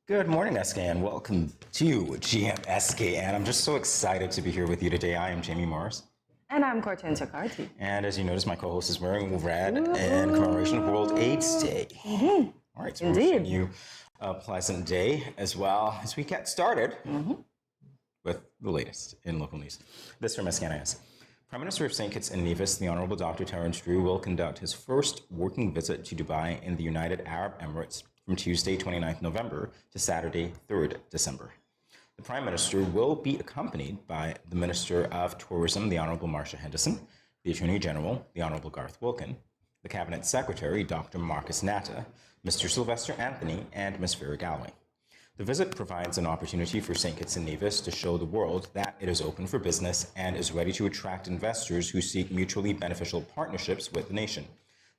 Good morning, SKN. Welcome to GMSKN. I'm just so excited to be here with you today. I am Jamie Morris. And I'm Cortensia Carty. And as you notice, my co-host is wearing red in commemoration of World AIDS Day. Mm-hmm. All right, so we're wishing you a pleasant day as well as we get started with the latest in local news. This from SKNIS. Prime Minister of St. Kitts and Nevis, the Honourable Dr. Terence Drew, will conduct his first working visit to Dubai in the United Arab Emirates from Tuesday, 29th November to Saturday, 3rd December. The Prime Minister will be accompanied by the Minister of Tourism, the Honourable Marcia Henderson, the Attorney General, the Honourable Garth Wilkin, the Cabinet Secretary, Dr. Marcus Natta, Mr. Sylvester Anthony, and Ms. Vera Galloway. The visit provides an opportunity for St. Kitts and Nevis to show the world that it is open for business and is ready to attract investors who seek mutually beneficial partnerships with the nation.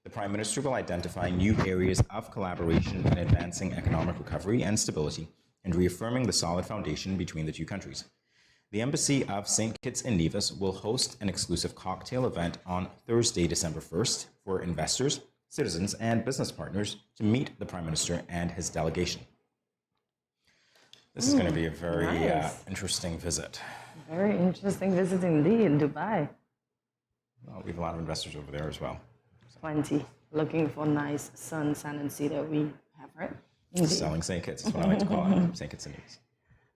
The Prime Minister will identify new areas of collaboration in advancing economic recovery and stability and reaffirming the solid foundation between the two countries. The Embassy of St. Kitts and Nevis will host an exclusive cocktail event on Thursday, December 1st for investors, citizens, and business partners to meet the Prime Minister and his delegation. This is going to be a very interesting visit. Very interesting visit indeed in Dubai. Well, we have a lot of investors over there as well. Plenty. Looking for nice sun, sand, and sea that we have, right? Indeed. Selling St. Kitts is what I like to call it, St. Kitts and Nevis.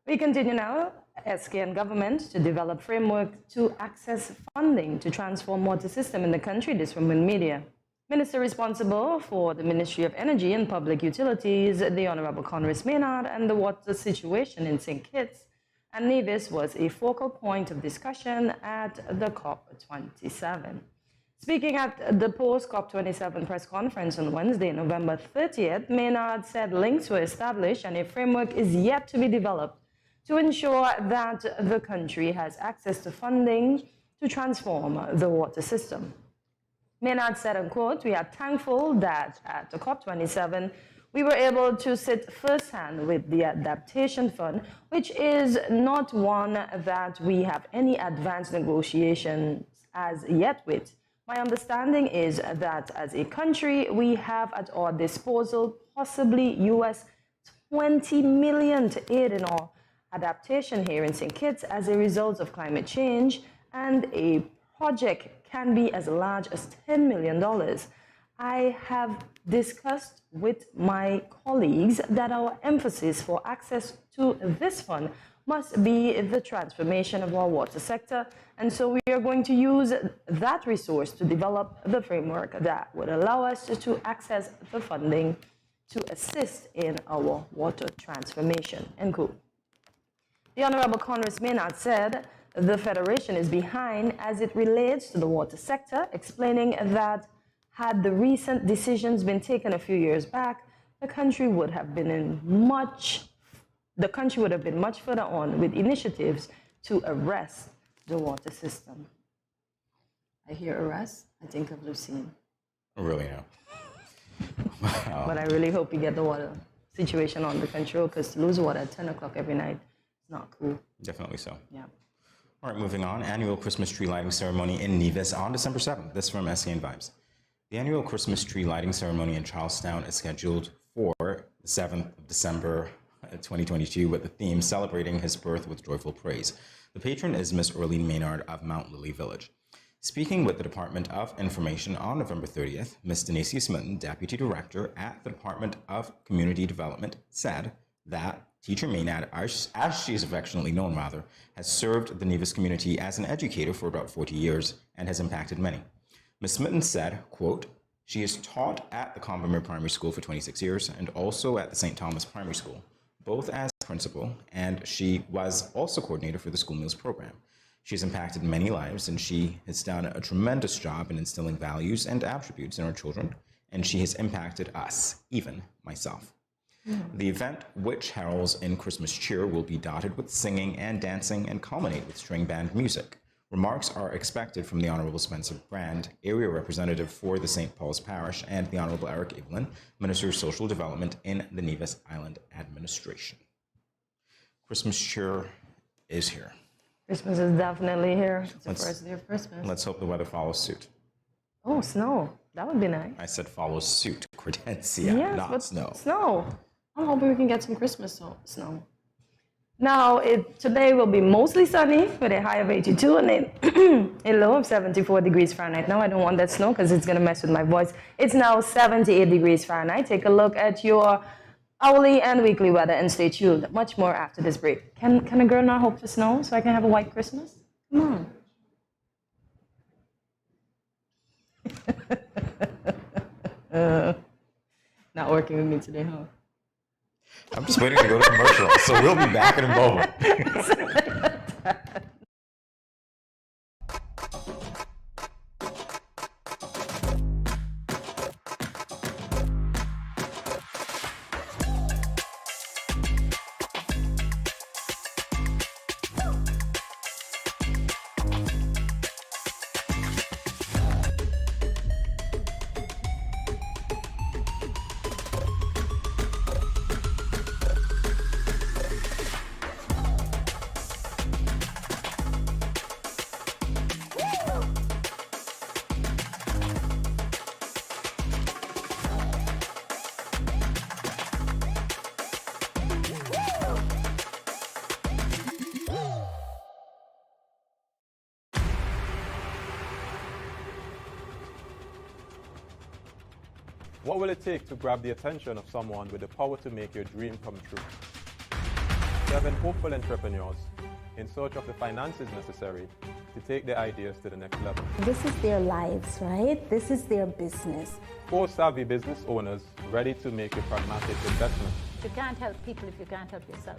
We continue now, SKN government to develop framework to access funding to transform water system in the country. This from Wind Media. Minister responsible for the Ministry of Energy and Public Utilities, the Honourable Conrad Maynard, and the water situation in St. Kitts and Nevis was a focal point of discussion at the COP27. Speaking at the post-COP27 press conference on Wednesday, November 30th, Maynard said links were established and a framework is yet to be developed to ensure that the country has access to funding to transform the water system. Maynard said, unquote, "We are thankful that at the COP27, we were able to sit firsthand with the Adaptation Fund, which is not one that we have any advanced negotiations as yet with. My understanding is that as a country, we have at our disposal possibly US $20 million to aid in our adaptation here in St. Kitts as a result of climate change, and a project can be as large as $10 million. I have discussed with my colleagues that our emphasis for access to this fund must be the transformation of our water sector, and so we are going to use that resource to develop the framework that would allow us to access the funding to assist in our water transformation." End quote. The Honourable Conrad Maynard said the Federation is behind as it relates to the water sector, explaining that had the recent decisions been taken a few years back, the country would have been much further on with initiatives to arrest the water system. I hear arrest, I think of Lucine. Really, no. Wow. But I really hope we get the water situation under control, because to lose water at 10 o'clock every night is not cool. Definitely so. Yeah. All right, moving on. Annual Christmas tree lighting ceremony in Nevis on December 7th. This from SKN Vibes. The annual Christmas tree lighting ceremony in Charlestown is scheduled for the 7th of December 2022 with the theme Celebrating His Birth with Joyful Praise. The patron is Miss Orlean Maynard of Mount Lily Village. Speaking with the Department of Information on November 30th, Ms. Denacia Smitten, Deputy Director at the Department of Community Development, said that Teacher Maynard, as she is affectionately known rather, has served the Nevis community as an educator for about 40 years and has impacted many. Ms. Smitten said, quote, "She has taught at the Combermere Primary School for 26 years and also at the St. Thomas Primary School, both as principal, and she was also coordinator for the school meals program. She has impacted many lives, and she has done a tremendous job in instilling values and attributes in our children, and she has impacted us, even myself." The event, which heralds in Christmas cheer, will be dotted with singing and dancing and culminate with string band music. Remarks are expected from the Honourable Spencer Brand, Area Representative for the St. Paul's Parish, and the Honourable Eric Evelyn, Minister of Social Development in the Nevis Island Administration. Christmas cheer is here. Christmas is definitely here. It's the first day of Christmas. Let's hope the weather follows suit. Oh, snow. That would be nice. I said follows suit, Cortensia, yes, not but snow. Snow. I'm hoping we can get some Christmas snow. Now, today will be mostly sunny with a high of 82 and a low of 74 degrees Fahrenheit. Now, I don't want that snow because it's going to mess with my voice. It's now 78 degrees Fahrenheit. Take a look at your hourly and weekly weather and stay tuned. Much more after this break. Can a girl not hope for snow so I can have a white Christmas? Come on. Not working with me today, huh? I'm just waiting to go to commercial, so we'll be back in a moment. What will it take to grab the attention of someone with the power to make your dream come true? 7 hopeful entrepreneurs in search of the finances necessary to take their ideas to the next level. This is their lives, right? This is their business. 4 savvy business owners ready to make a pragmatic investment. You can't help people if you can't help yourself.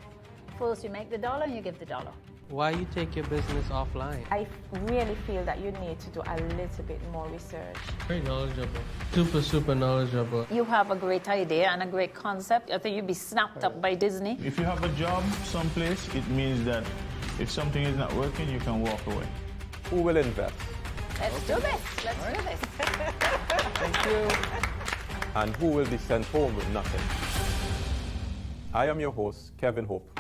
First, you make the dollar and you give the dollar. Why you take your business offline? I really feel that you need to do a little bit more research. Very knowledgeable. Super knowledgeable. You have a great idea and a great concept. I think you'd be snapped up by Disney. If you have a job someplace, it means that if something is not working, you can walk away. Who will invest? Let's do this. Let's do this. Thank you. And who will be sent home with nothing? I am your host, Kevin Hope.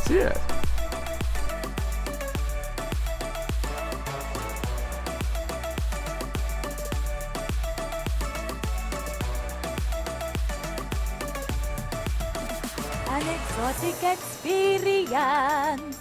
Yeah. An exotic experience.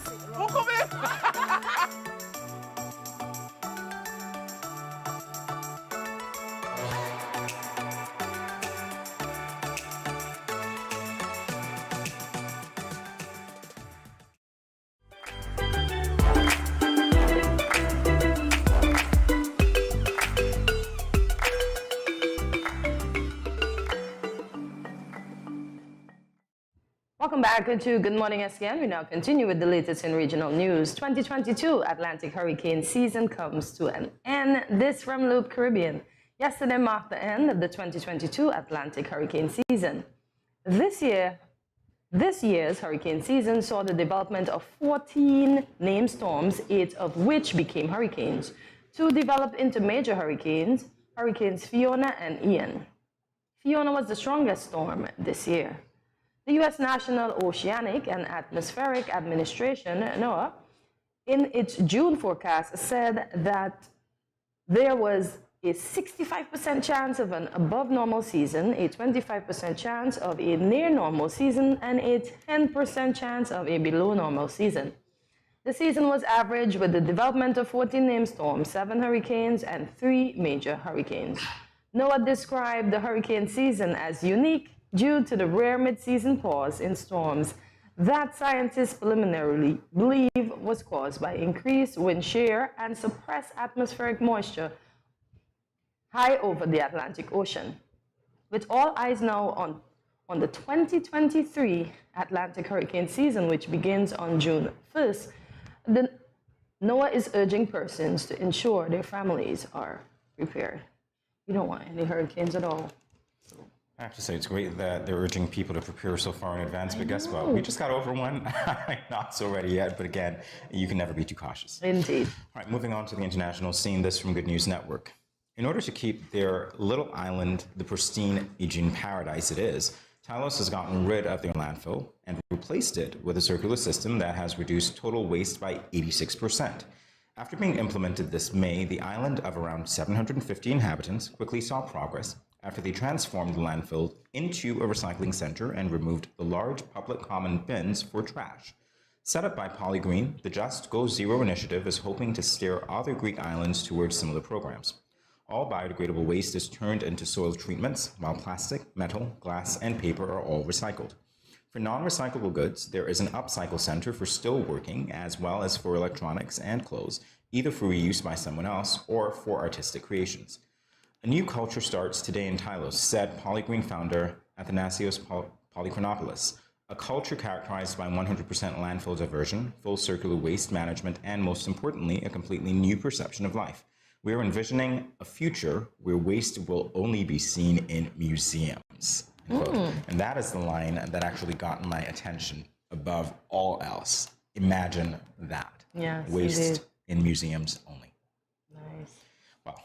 Welcome back to Good Morning SKN. We now continue with the latest in regional news. 2022 Atlantic hurricane season comes to an end. This from Loop Caribbean. Yesterday marked the end of the 2022 Atlantic hurricane season. This year's hurricane season saw the development of 14 named storms, 8 of which became hurricanes. 2 developed into major hurricanes, Hurricanes Fiona and Ian. Fiona was the strongest storm this year. The U.S. National Oceanic and Atmospheric Administration, NOAA, in its June forecast said that there was a 65% chance of an above normal season, a 25% chance of a near normal season, and a 10% chance of a below normal season. The season was average with the development of 14 named storms, 7 hurricanes, and 3 major hurricanes. NOAA described the hurricane season as unique due to the rare mid-season pause in storms that scientists preliminarily believe was caused by increased wind shear and suppressed atmospheric moisture high over the Atlantic Ocean. With all eyes now on the 2023 Atlantic hurricane season, which begins on June 1st, NOAA is urging persons to ensure their families are prepared. We don't want any hurricanes at all. I have to say, it's great that they're urging people to prepare so far in advance, but guess what? We just got over one. Not so ready yet, but again, you can never be too cautious. Indeed. All right, moving on to the international scene, this from Good News Network. In order to keep their little island the pristine Aegean paradise it is, Talos has gotten rid of their landfill and replaced it with a circular system that has reduced total waste by 86%. After being implemented this May, the island of around 750 inhabitants quickly saw progress after they transformed the landfill into a recycling center and removed the large public common bins for trash. Set up by Polygreen, the Just Go Zero initiative is hoping to steer other Greek islands towards similar programs. All biodegradable waste is turned into soil treatments, while plastic, metal, glass, and paper are all recycled. For non-recyclable goods, there is an upcycle center for still working, as well as for electronics and clothes, either for reuse by someone else or for artistic creations. A new culture starts today in Tylos, said Polygreen founder Athanasios Polychronopoulos. A culture characterized by 100% landfill diversion, full circular waste management, and most importantly, a completely new perception of life. We are envisioning a future where waste will only be seen in museums. And that is the line that actually got my attention above all else. Imagine that. Yes, waste indeed. in museums only. Nice. Well,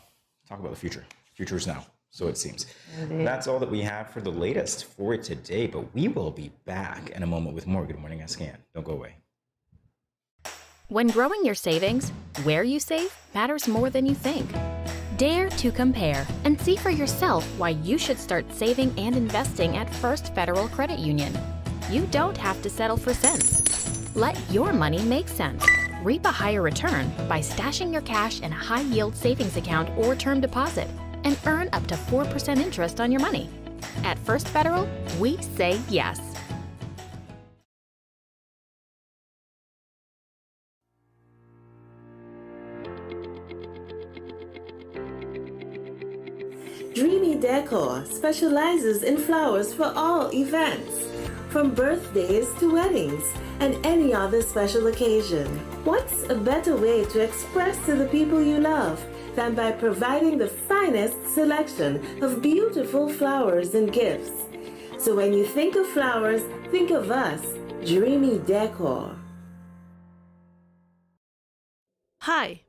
talk about the future. Future is now, so it seems. Indeed. That's all that we have for the latest for today, but we will be back in a moment with more Good Morning SKN. Don't go away. When growing your savings, where you save matters more than you think. Dare to compare and see for yourself why you should start saving and investing at First Federal Credit Union. You don't have to settle for cents. Let your money make sense. Reap a higher return by stashing your cash in a high-yield savings account or term deposit and earn up to 4% interest on your money. At First Federal, we say yes. Dreamy Decor specializes in flowers for all events, from birthdays to weddings and any other special occasion. What's a better way to express to the people you love than by providing the finest selection of beautiful flowers and gifts? So when you think of flowers, think of us, Dreamy Decor. Hi,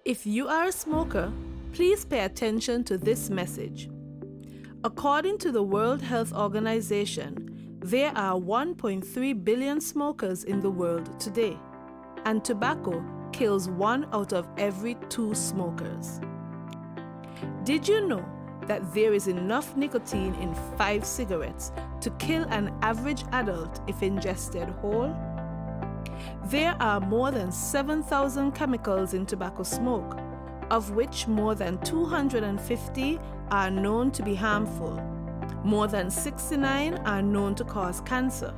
if you are a smoker, please pay attention to this message. According to the World Health Organization, there are 1.3 billion smokers in the world today, and tobacco kills 1 out of every 2 smokers. Did you know that there is enough nicotine in 5 cigarettes to kill an average adult if ingested whole? There are more than 7,000 chemicals in tobacco smoke, of which more than 250 are known to be harmful. More than 69 are known to cause cancer,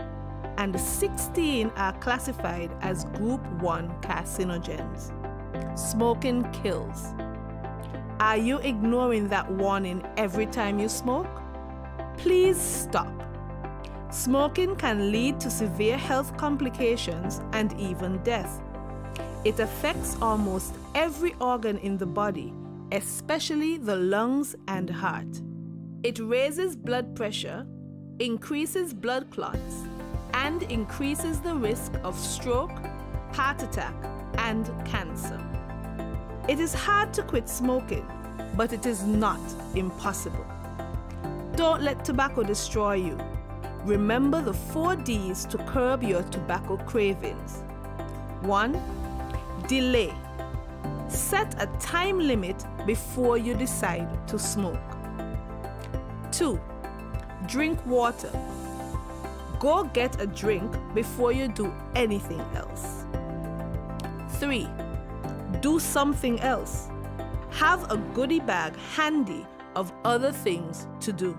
and 16 are classified as Group 1 carcinogens. Smoking kills. Are you ignoring that warning every time you smoke? Please stop. Smoking can lead to severe health complications and even death. It affects almost every organ in the body, especially the lungs and heart. It raises blood pressure, increases blood clots, and increases the risk of stroke, heart attack, and cancer. It is hard to quit smoking, but it is not impossible. Don't let tobacco destroy you. Remember the 4 Ds to curb your tobacco cravings. 1. Delay. Set a time limit before you decide to smoke. 2. Drink water. Go get a drink before you do anything else. 3. Do something else. Have a goodie bag handy of other things to do.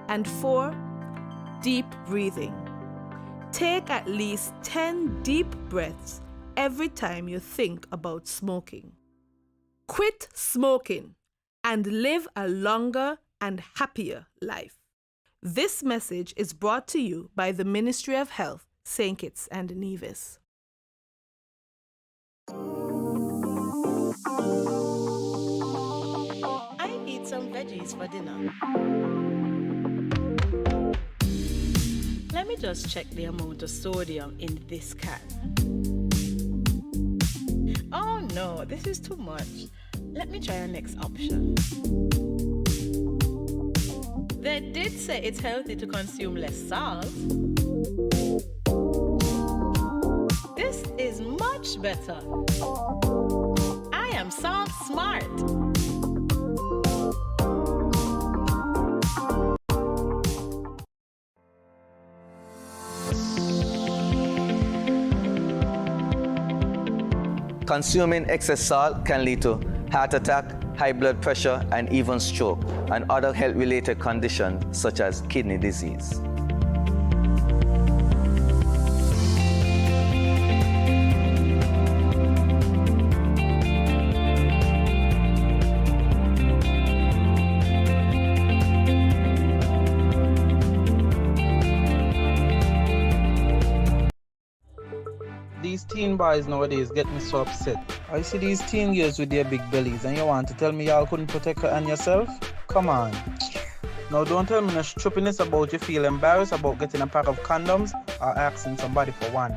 And 4. Deep breathing. Take at least 10 deep breaths every time you think about smoking. Quit smoking and live a longer and happier life. This message is brought to you by the Ministry of Health, St. Kitts and Nevis. I'm veggies for dinner. Let me just check the amount of sodium in this can. Oh no, this is too much. Let me try our next option. They did say it's healthy to consume less salt. This is much better. I am salt smart. Consuming excess salt can lead to heart attack, high blood pressure, and even stroke, and other health-related conditions such as kidney disease. These teen boys nowadays get me so upset. I see these teen girls with their big bellies and you want to tell me y'all couldn't protect her and yourself? Come on. Now don't tell me no stupidness about you feel embarrassed about getting a pack of condoms or asking somebody for one.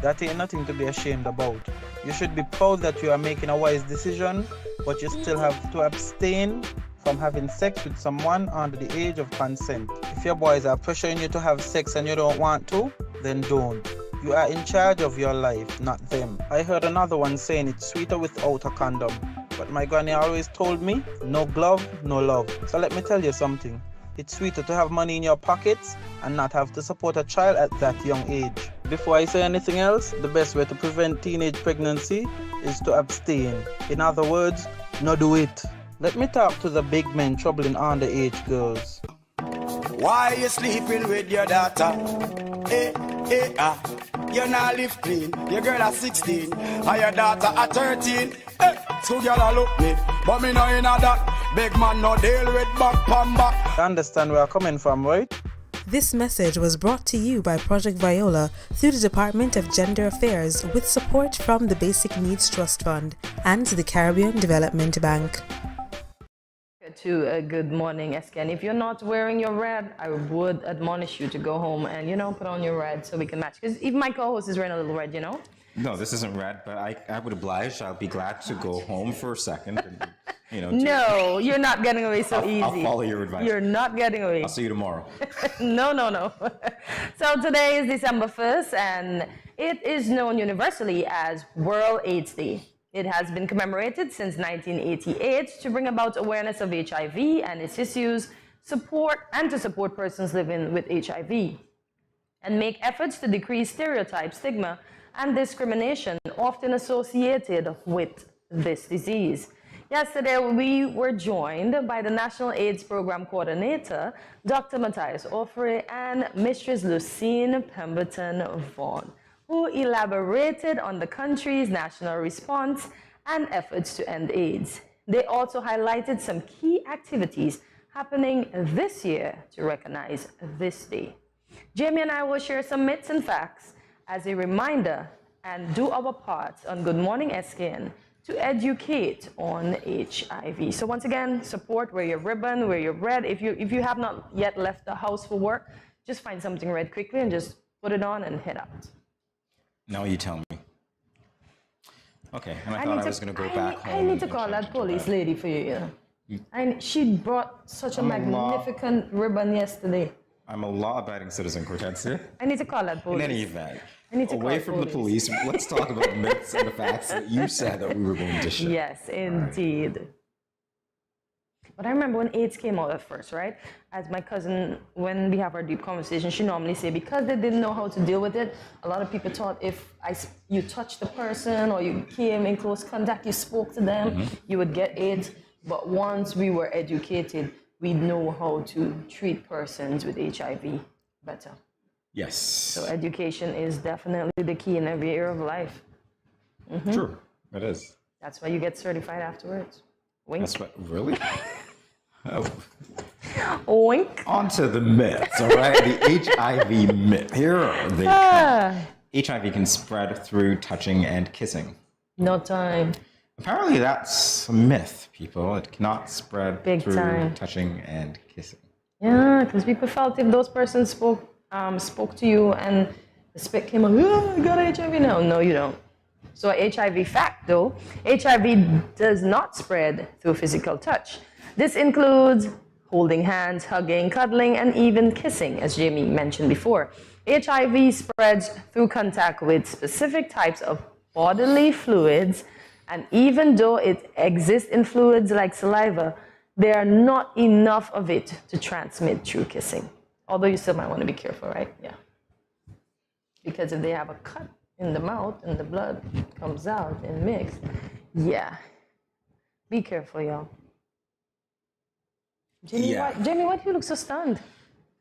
That ain't nothing to be ashamed about. You should be proud that you are making a wise decision, but you still have to abstain from having sex with someone under the age of consent. If your boys are pressuring you to have sex and you don't want to, then don't. You are in charge of your life, not them. I heard another one saying it's sweeter without a condom. But my granny always told me, no glove, no love. So let me tell you something. It's sweeter to have money in your pockets and not have to support a child at that young age. Before I say anything else, the best way to prevent teenage pregnancy is to abstain. In other words, no do it. Let me talk to the big men troubling underage girls. Why you sleeping with your daughter? You not live clean. Your girl at 16 and your daughter at 13. So girl a look me, but me no inna that. Big man no deal with back pan back. I understand where I'm coming from, right? This message was brought to you by Project Viola through the Department of Gender Affairs with support from the Basic Needs Trust Fund and the Caribbean Development Bank. To a Good Morning SKN. If you're not wearing your red, I would admonish you to go home and, put on your red so we can match. Because even my co-host is wearing a little red, No, this isn't red, but I would oblige. I'll be glad to go home for a second. And, No, you're not getting away so easy. I'll follow your advice. You're not getting away. I'll see you tomorrow. No. So today is December 1st, and it is known universally as World AIDS Day. It has been commemorated since 1988 to bring about awareness of HIV and its issues, to support persons living with HIV, and make efforts to decrease stereotype, stigma, and discrimination often associated with this disease. Yesterday, we were joined by the National AIDS Program Coordinator, Dr. Matthias Offrey, and Mistress Lucine Pemberton Vaughan, who elaborated on the country's national response and efforts to end AIDS. They also highlighted some key activities happening this year to recognize this day. Jamie and I will share some myths and facts as a reminder and do our part on Good Morning SKN to educate on HIV. So once again, support, wear your ribbon, wear your red. If you have not yet left the house for work, just find something red quickly and just put it on and head out. Now you tell me. Okay, and I thought I was going to go back home. I need to call that police lady for you, she brought such a magnificent ribbon yesterday. I'm a law-abiding citizen, Cortez. I need to call that police. In any event, I need to away call from the police, let's talk about myths and the facts that you said that we were going to share. Yes, indeed. Right. But I remember when AIDS came out at first, right? As my cousin, when we have our deep conversation, she normally say, because they didn't know how to deal with it, a lot of people thought if you touched the person or you came in close contact, you spoke to them, you would get AIDS. But once we were educated, we know how to treat persons with HIV better. Yes. So education is definitely the key in every area of life. True, it is. That's why you get certified afterwards. Wink. That's what, really? Oh. Wink. On to the myths, all right? The HIV myth. Here they come. HIV can spread through touching and kissing. No time. Apparently, that's a myth, people. It cannot spread Big through time. touching and kissing. Yeah, because people felt if those persons spoke to you and the spit came out, oh, I got HIV now. No, you don't. So HIV fact though, HIV does not spread through physical touch. This includes holding hands, hugging, cuddling, and even kissing, as Jamie mentioned before. HIV spreads through contact with specific types of bodily fluids, and even though it exists in fluids like saliva, there are not enough of it to transmit through kissing. Although you still might want to be careful, right? Yeah. Because if they have a cut in the mouth and the blood comes out and mixed, yeah. Be careful, y'all. Jamie, why do you look so stunned?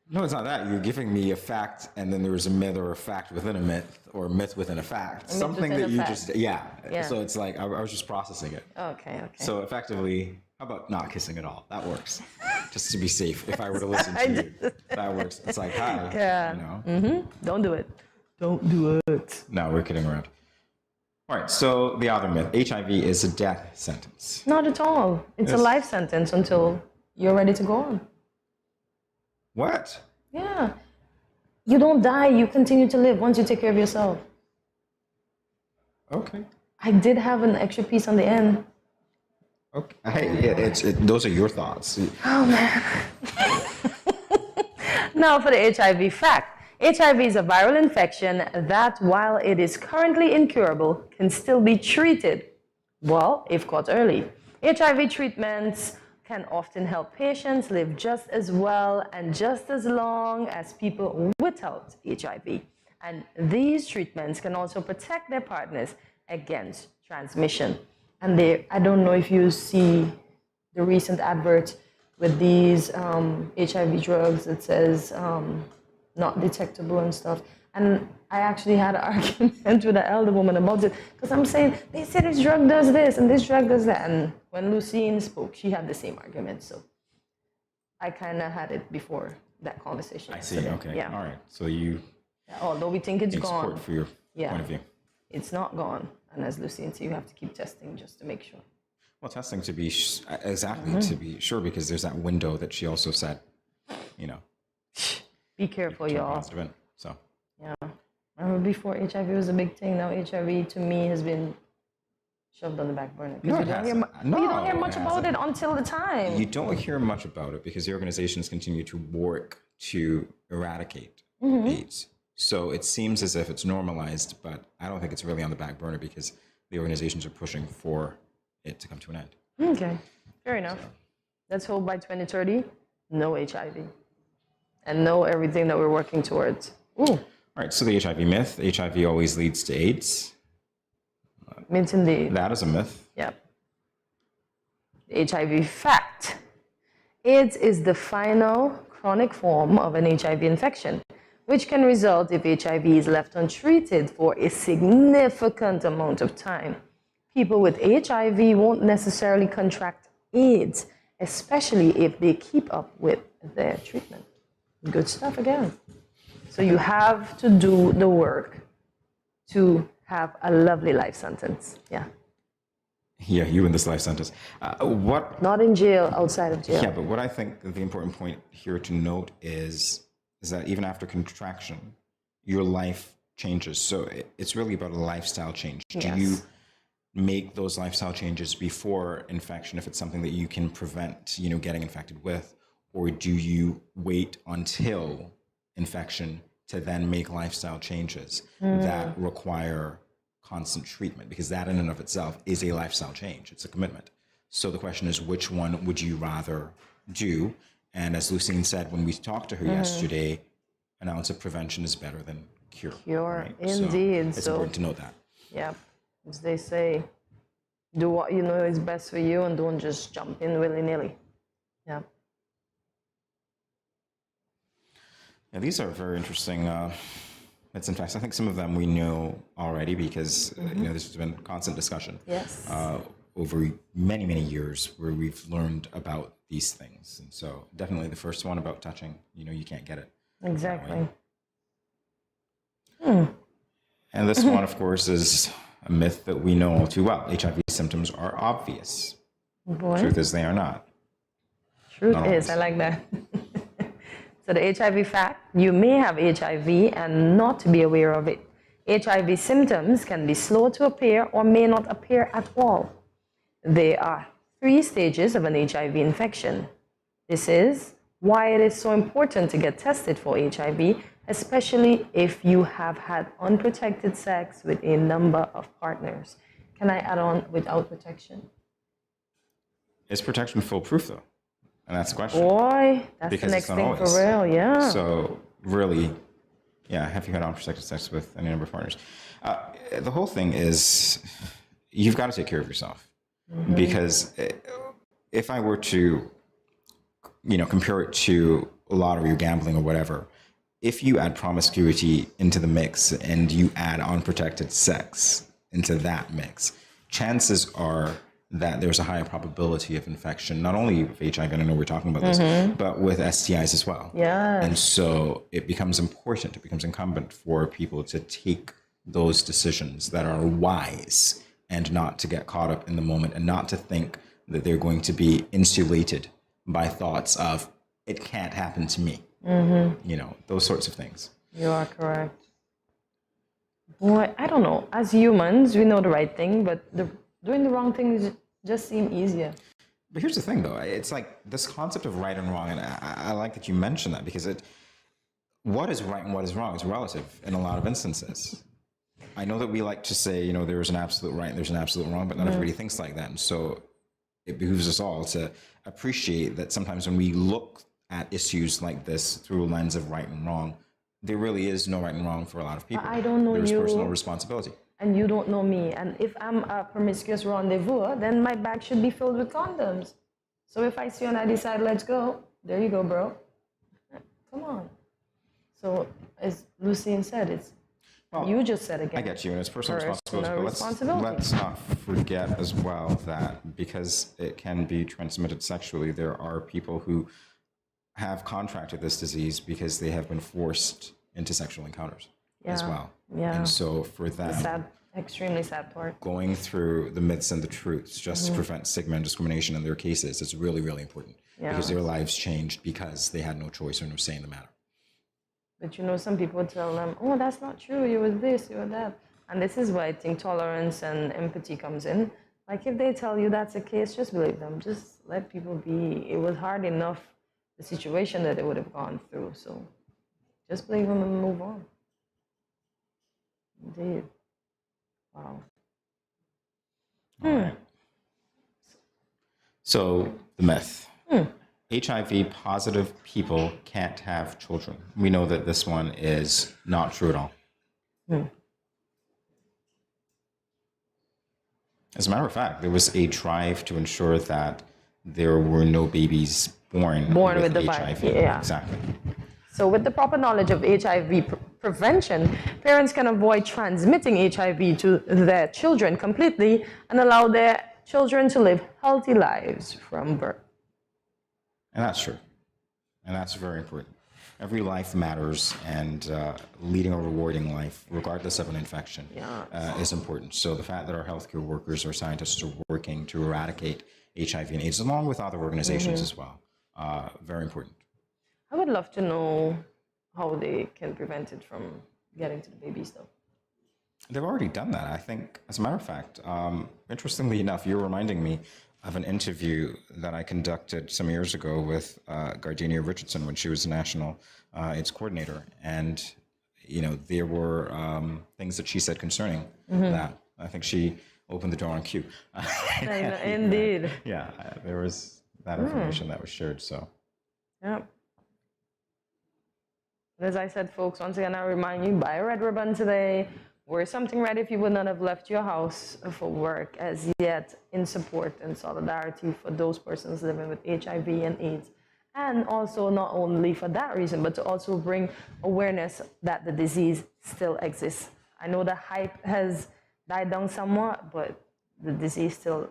No, it's not that. You're giving me a fact, and then there's a myth or a fact within a myth, or a myth within a fact. Something that you just, yeah. So it's like, I was just processing it. Okay. So effectively, how about not kissing at all? That works. Just to be safe, if I were to listen to you, that works. It's like, hi, yeah. You know. Don't do it. Don't do it. No, we're kidding around. All right, so the other myth, HIV is a death sentence. Not at all. It's a life sentence until you're ready to go on. What? Yeah. You don't die, you continue to live once you take care of yourself. Okay. I did have an extra piece on the end. Okay. Hey, those are your thoughts. Oh, man. Now for the HIV fact. HIV is a viral infection that, while it is currently incurable, can still be treated, well, if caught early. HIV treatments can often help patients live just as well and just as long as people without HIV. And these treatments can also protect their partners against transmission. And I don't know if you see the recent advert with these HIV drugs that says not detectable and stuff. And I actually had an argument with an elder woman about it because I'm saying, they say this drug does this and this drug does that. And when Lucine spoke, she had the same argument. So I kind of had it before that conversation. I see, okay. Yeah. All right. So you... Although we think it's gone. Support for your point of view. It's not gone. And as Lucine said, you have to keep testing just to make sure. Well, testing to be, to be sure, because there's that window that she also said, you know. Be careful, y'all. So. Yeah. Remember before HIV was a big thing, now HIV to me has been shoved on the back burner. No, you don't hear much about it until the time. You don't hear much about it because the organizations continue to work to eradicate AIDS. So it seems as if it's normalized, but I don't think it's really on the back burner because the organizations are pushing for it to come to an end. Okay, fair enough. Let's hope by 2030, no HIV. And know everything that we're working towards. Ooh. All right, so the HIV myth, HIV always leads to AIDS. Myth indeed. That is a myth. Yep. The HIV fact. AIDS is the final chronic form of an HIV infection, which can result if HIV is left untreated for a significant amount of time. People with HIV won't necessarily contract AIDS, especially if they keep up with their treatment. Good stuff again. So you have to do the work to have a lovely life sentence. Yeah. Yeah, you in this life sentence. Not in jail, outside of jail. Yeah, but what I think the important point here to note is that even after contraction, your life changes. So it's really about a lifestyle change. Yes. Do you make those lifestyle changes before infection if it's something that you can prevent, getting infected with? Or do you wait until infection to then make lifestyle changes that require constant treatment? Because that in and of itself is a lifestyle change. It's a commitment. So the question is, which one would you rather do? And as Lucine said when we talked to her yesterday, an ounce of prevention is better than cure. Right? Indeed. So it's important to know that. Yeah. As they say, do what you know is best for you and don't just jump in willy-nilly. Yeah. Yeah, these are very interesting. In fact, I think some of them we know already because this has been constant discussion. Yes. Over many, many years where we've learned about these things. And so definitely the first one about touching, you can't get it. Exactly. And this one, of course, is a myth that we know all too well. HIV symptoms are obvious. Boy. Truth is, they are not. Truth Not is, always. I like that. So the HIV fact, you may have HIV and not be aware of it. HIV symptoms can be slow to appear or may not appear at all. There are 3 stages of an HIV infection. This is why it is so important to get tested for HIV, especially if you have had unprotected sex with a number of partners. Can I add on without protection? Is protection foolproof, though? And that's the question. Boy, that's Because the it's next not thing always. for real, yeah. So really, yeah, have you had unprotected sex with any number of partners? The whole thing is, you've got to take care of yourself. Mm-hmm. Because if I were to, compare it to lottery or gambling or whatever, if you add promiscuity into the mix and you add unprotected sex into that mix, chances are that there's a higher probability of infection, not only with HIV, and I know we're talking about this, but with STIs as well. Yeah. And so it becomes important, it becomes incumbent for people to take those decisions that are wise and not to get caught up in the moment and not to think that they're going to be insulated by thoughts of, it can't happen to me. Those sorts of things. You are correct. Boy, I don't know. As humans, we know the right thing, but doing the wrong things just seem easier. But here's the thing, though. It's like this concept of right and wrong, and I like that you mentioned that, because what is right and what is wrong is relative in a lot of instances. I know that we like to say, there is an absolute right and there's an absolute wrong, but not everybody thinks like that. And so it behooves us all to appreciate that sometimes when we look at issues like this through a lens of right and wrong, there really is no right and wrong for a lot of people. I don't know There's you. personal responsibility. And you don't know me. And if I'm a promiscuous rendezvous, then my bag should be filled with condoms. So if I see you and I decide, let's go, there you go, bro. Come on. So as Lucine said, you just said again. I get you, and it's personal Personal responsibility. But let's not forget as well that because it can be transmitted sexually, there are people who have contracted this disease because they have been forced into sexual encounters as well. Yeah. And so for them, extremely sad part. going through the myths and the truths just to prevent stigma and discrimination in their cases is really, really important, because their lives changed because they had no choice or no say in the matter. But some people tell them, oh, that's not true, you were this, you were that. And this is why I think tolerance and empathy comes in. Like if they tell you that's the case, just believe them. Just let people be. It was hard enough, the situation that they would have gone through. So just believe them and move on. Indeed. Wow. All right. So the myth. HIV positive people can't have children. We know that this one is not true at all. As a matter of fact, there was a drive to ensure that there were no babies born with the HIV. virus. Yeah. Exactly. So with the proper knowledge of HIV prevention, parents can avoid transmitting HIV to their children completely and allow their children to live healthy lives from birth. And that's true. And that's very important. Every life matters, and leading a rewarding life, regardless of an infection, is important. So the fact that our healthcare workers or scientists are working to eradicate HIV and AIDS, along with other organizations as well, very important. I would love to know how they can prevent it from getting to the babies, though. They've already done that, I think. As a matter of fact, interestingly enough, you're reminding me of an interview that I conducted some years ago with Gardenia Richardson when she was the National AIDS Coordinator. And, there were things that she said concerning that. I think she opened the door on cue. Indeed. Yeah, there was that information that was shared, so. Yep. As I said, folks, once again, I remind you, buy a red ribbon today. Wear something red if you would not have left your house for work as yet, in support and solidarity for those persons living with HIV and AIDS. And also not only for that reason, but to also bring awareness that the disease still exists. I know the hype has died down somewhat, but the disease still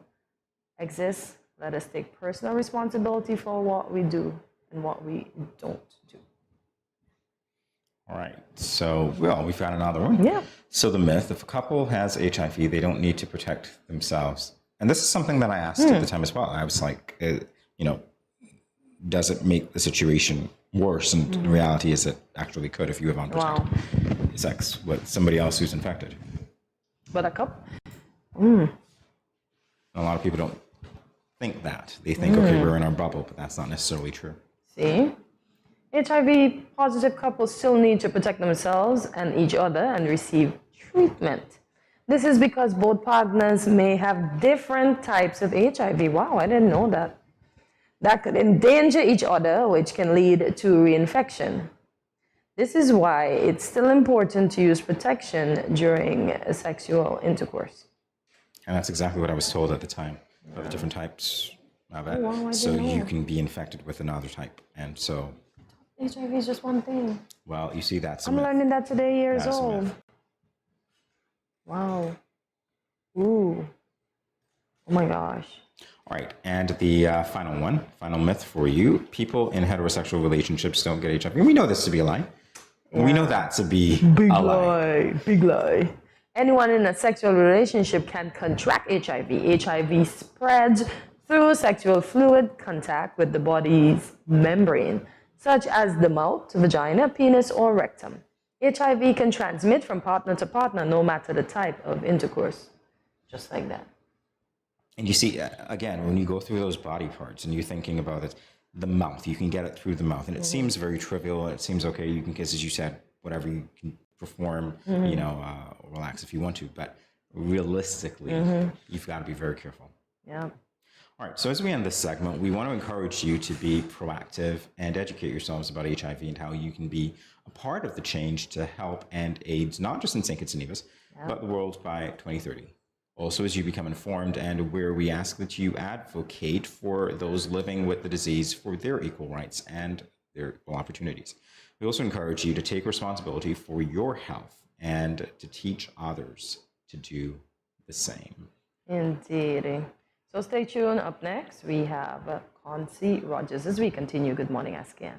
exists. Let us take personal responsibility for what we do and what we don't do. All right. So, well, we've got another one. Yeah. So the myth, if a couple has HIV, they don't need to protect themselves. And this is something that I asked at the time as well. I was like, does it make the situation worse? And the reality is it actually could if you have unprotected sex with somebody else who's infected. But a couple? A lot of people don't think that. They think, okay, we're in our bubble, but that's not necessarily true. See? HIV positive couples still need to protect themselves and each other and receive treatment. This is because both partners may have different types of HIV. Wow, I didn't know that. That could endanger each other, which can lead to reinfection. This is why it's still important to use protection during sexual intercourse. And that's exactly what I was told at the time, about the different types of it. Oh, wow, I so didn't know. you can be infected with another type. And so, HIV is just one thing. well, you see, that's a I'm myth. learning that today, years That's a old. myth. Wow. Ooh. Oh my gosh. All right, and the final myth for you. People in heterosexual relationships don't get HIV. And we know this to be a lie. We know that to be Big a lie. lie. Big lie. Anyone in a sexual relationship can contract HIV. HIV spreads through sexual fluid contact with the body's membrane, such as the mouth, vagina, penis, or rectum. HIV can transmit from partner to partner no matter the type of intercourse. Just like that. And you see, again, when you go through those body parts and you're thinking about it, the mouth, you can get it through the mouth. And it seems very trivial. It seems okay. You can kiss, as you said, whatever you can perform, relax if you want to. But realistically, you've got to be very careful. Yeah. All right. So as we end this segment, we want to encourage you to be proactive and educate yourselves about HIV and how you can be a part of the change to help end AIDS, not just in St. Kitts and Nevis, but the world by 2030. Also, as you become informed, and where we ask that you advocate for those living with the disease for their equal rights and their equal opportunities. We also encourage you to take responsibility for your health and to teach others to do the same. Indeed. So stay tuned. Up next, we have Concy Rogers as we continue Good Morning SKN.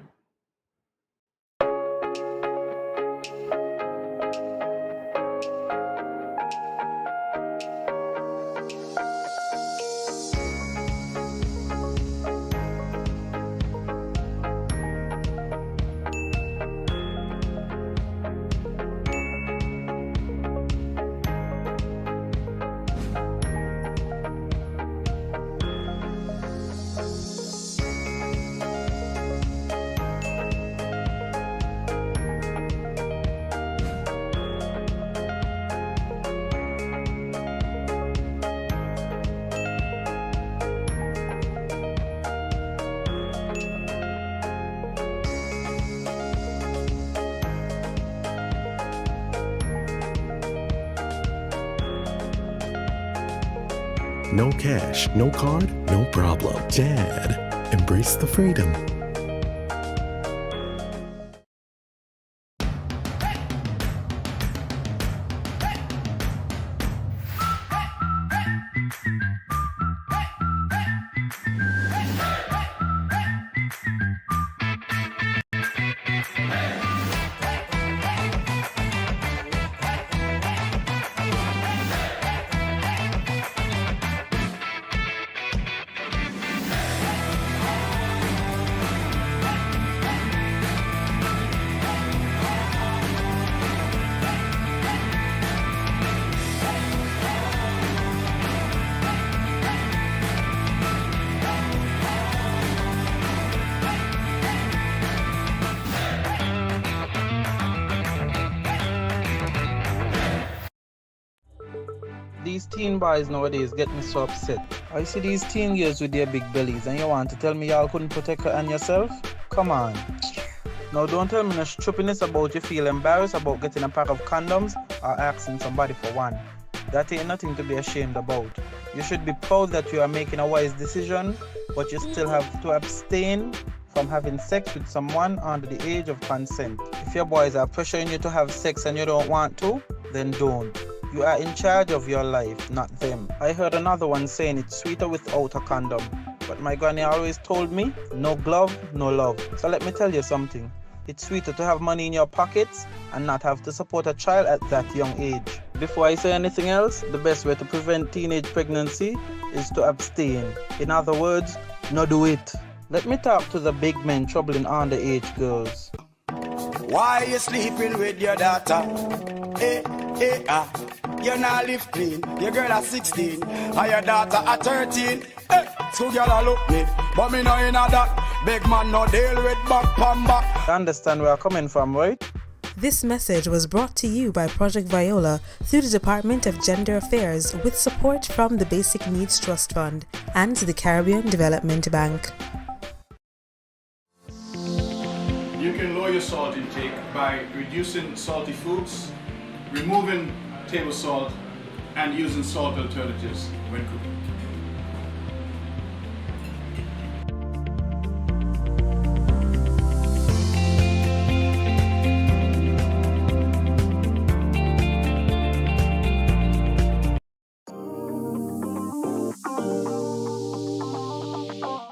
No cash, no card, no problem. Dad, embrace the freedom. These teen boys nowadays get me so upset. I see these teen girls with their big bellies and you want to tell me y'all couldn't protect her and yourself? Come on. Now don't tell me no stupidness about you feel embarrassed about getting a pack of condoms or asking somebody for one. That ain't nothing to be ashamed about. You should be proud that you are making a wise decision, but you still have to abstain from having sex with someone under the age of consent. If your boys are pressuring you to have sex and you don't want to, then don't. You are in charge of your life, not them. I heard another one saying it's sweeter without a condom. But my granny always told me, no glove, no love. So let me tell you something. It's sweeter to have money in your pockets and not have to support a child at that young age. Before I say anything else, the best way to prevent teenage pregnancy is to abstain. In other words, no do it. Let me talk to the big men troubling underage girls. Why you sleeping with your daughter? You not live clean. Your girl at 16, and your daughter at 13. So girl look me, but me no in that. Big man no deal with back pan back. You understand where I'm coming from, right? This message was brought to you by Project Viola through the Department of Gender Affairs with support from the Basic Needs Trust Fund and the Caribbean Development Bank. You can lower your salt intake by reducing salty foods, removing table salt, and using salt alternatives when cooking.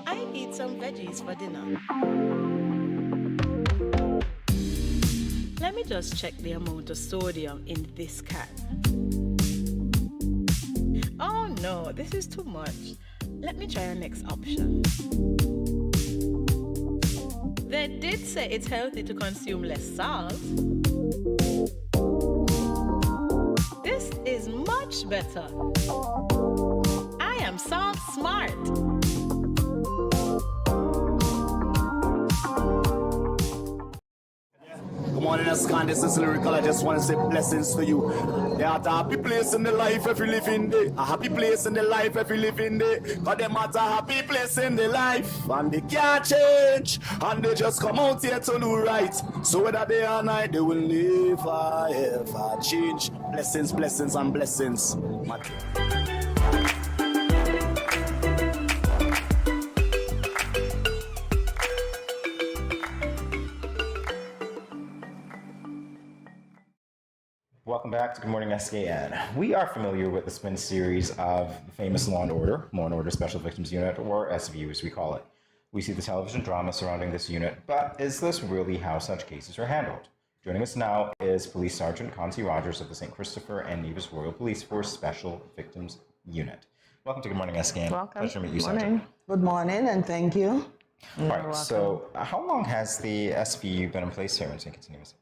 I need some veggies for dinner. Let me just check the amount of sodium in this can. Oh no, this is too much. Let me try our next option. They did say it's healthy to consume less salt. This is much better. I am salt smart. Good morning, SKN. This is Lyrical. I just want to say blessings to you. There are a happy place in the life if you live in there. A happy place in the life if you live in there. Cause them at a happy place in the life. And they can't change. And they just come out here to do right. So whether day or night, they will never ever change. Blessings, blessings, and blessings. Welcome back to Good Morning SKN. We are familiar with the spin series of the famous Law & Order Special Victims Unit, or SVU as we call it. We see the television drama surrounding this unit, but is this really how such cases are handled? Joining us now is Police Sergeant Concy Rogers of the St. Christopher and Nevis Royal Police Force Special Victims Unit. Welcome to Good Morning SKN. Welcome. Pleasure to meet you, Good morning. Sergeant. Good morning, and thank you. All right, so how long has the SVU been in place here in St. Kitts and Nevis?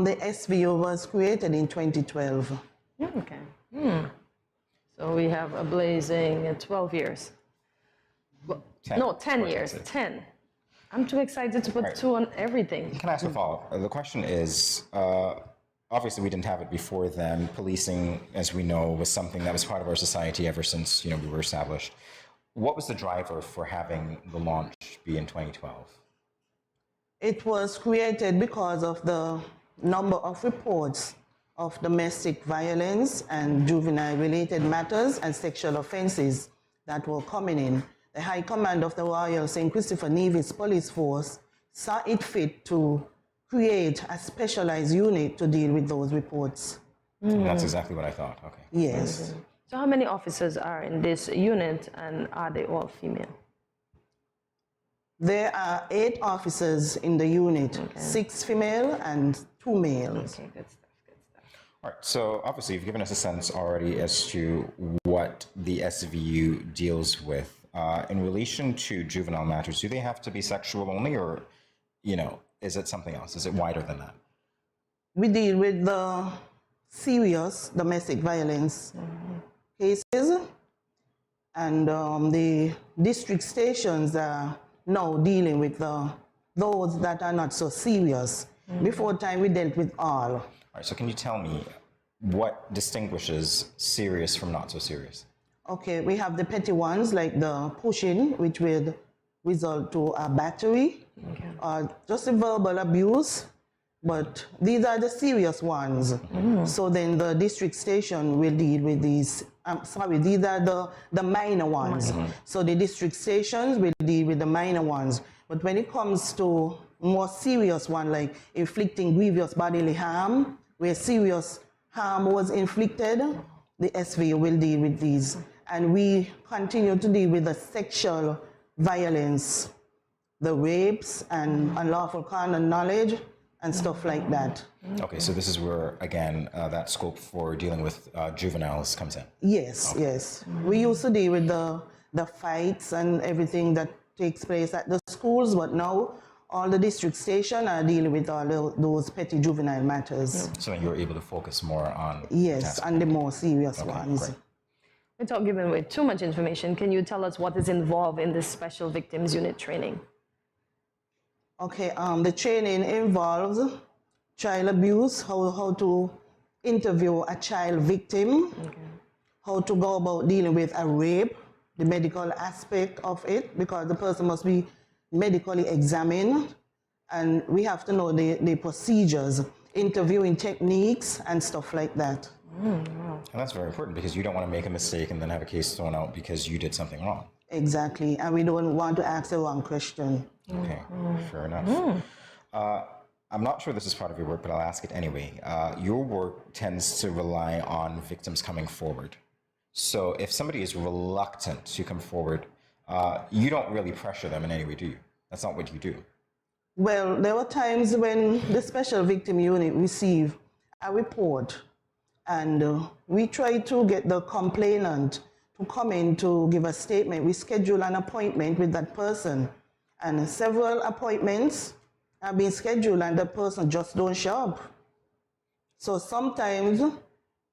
The SVU was created in 2012. Okay. So we have a blazing 12 years. Well, 10 years. 10. I'm too excited to put 2 on everything. Can I ask a follow-up? The question is, obviously we didn't have it before then. Policing, as we know, was something that was part of our society ever since we were established. What was the driver for having the launch be in 2012? It was created because of the number of reports of domestic violence and juvenile-related matters and sexual offenses that were coming in. The High Command of the Royal St. Christopher Nevis Police Force saw it fit to create a specialized unit to deal with those reports. That's exactly what I thought. Okay. Yes. So how many officers are in this unit, and are they all female? There are 8 officers in the unit, 6 female and 2 males. Okay, good stuff, good stuff. All right, so obviously you've given us a sense already as to what the SVU deals with. In relation to juvenile matters, do they have to be sexual only, or, is it something else? Is it wider than that? We deal with the serious domestic violence cases, and the district stations are now dealing with those that are not so serious. Before time, we dealt with all. All right, so can you tell me what distinguishes serious from not so serious? Okay, we have the petty ones like the pushing, which would result to a battery, or just a verbal abuse, but these are the serious ones. So then the district station will deal with these. These are the minor ones. So the district stations will deal with the minor ones. But when it comes to more serious one, like inflicting grievous bodily harm, where serious harm was inflicted, the SVU will deal with these. And we continue to deal with the sexual violence the rapes and unlawful conduct knowledge and stuff like that. Okay, so this is where, again, that scope for dealing with juveniles comes in. Yes, yes. We used to deal with the fights and everything that takes place at the schools, but now all the district stations are dealing with all those petty juvenile matters. So you're able to focus more on... Yes, on the more serious ones. Great. Without giving away too much information, can you tell us what is involved in this Special Victims Unit training? Okay, the training involves child abuse, how to interview a child victim, how to go about dealing with a rape, the medical aspect of it, because the person must be medically examined, and we have to know the procedures, interviewing techniques and stuff like that. And that's very important because you don't want to make a mistake and then have a case thrown out because you did something wrong. Exactly, and we don't want to ask the wrong question. Okay, fair enough. I'm not sure this is part of your work, but I'll ask it anyway. Your work tends to rely on victims coming forward. So if somebody is reluctant to come forward, you don't really pressure them in any way, do you? That's not what you do. Well, there were times when the Special Victim Unit received a report, and we try to get the complainant to come in to give a statement. We schedule an appointment with that person, and several appointments have been scheduled and the person just don't show up. So sometimes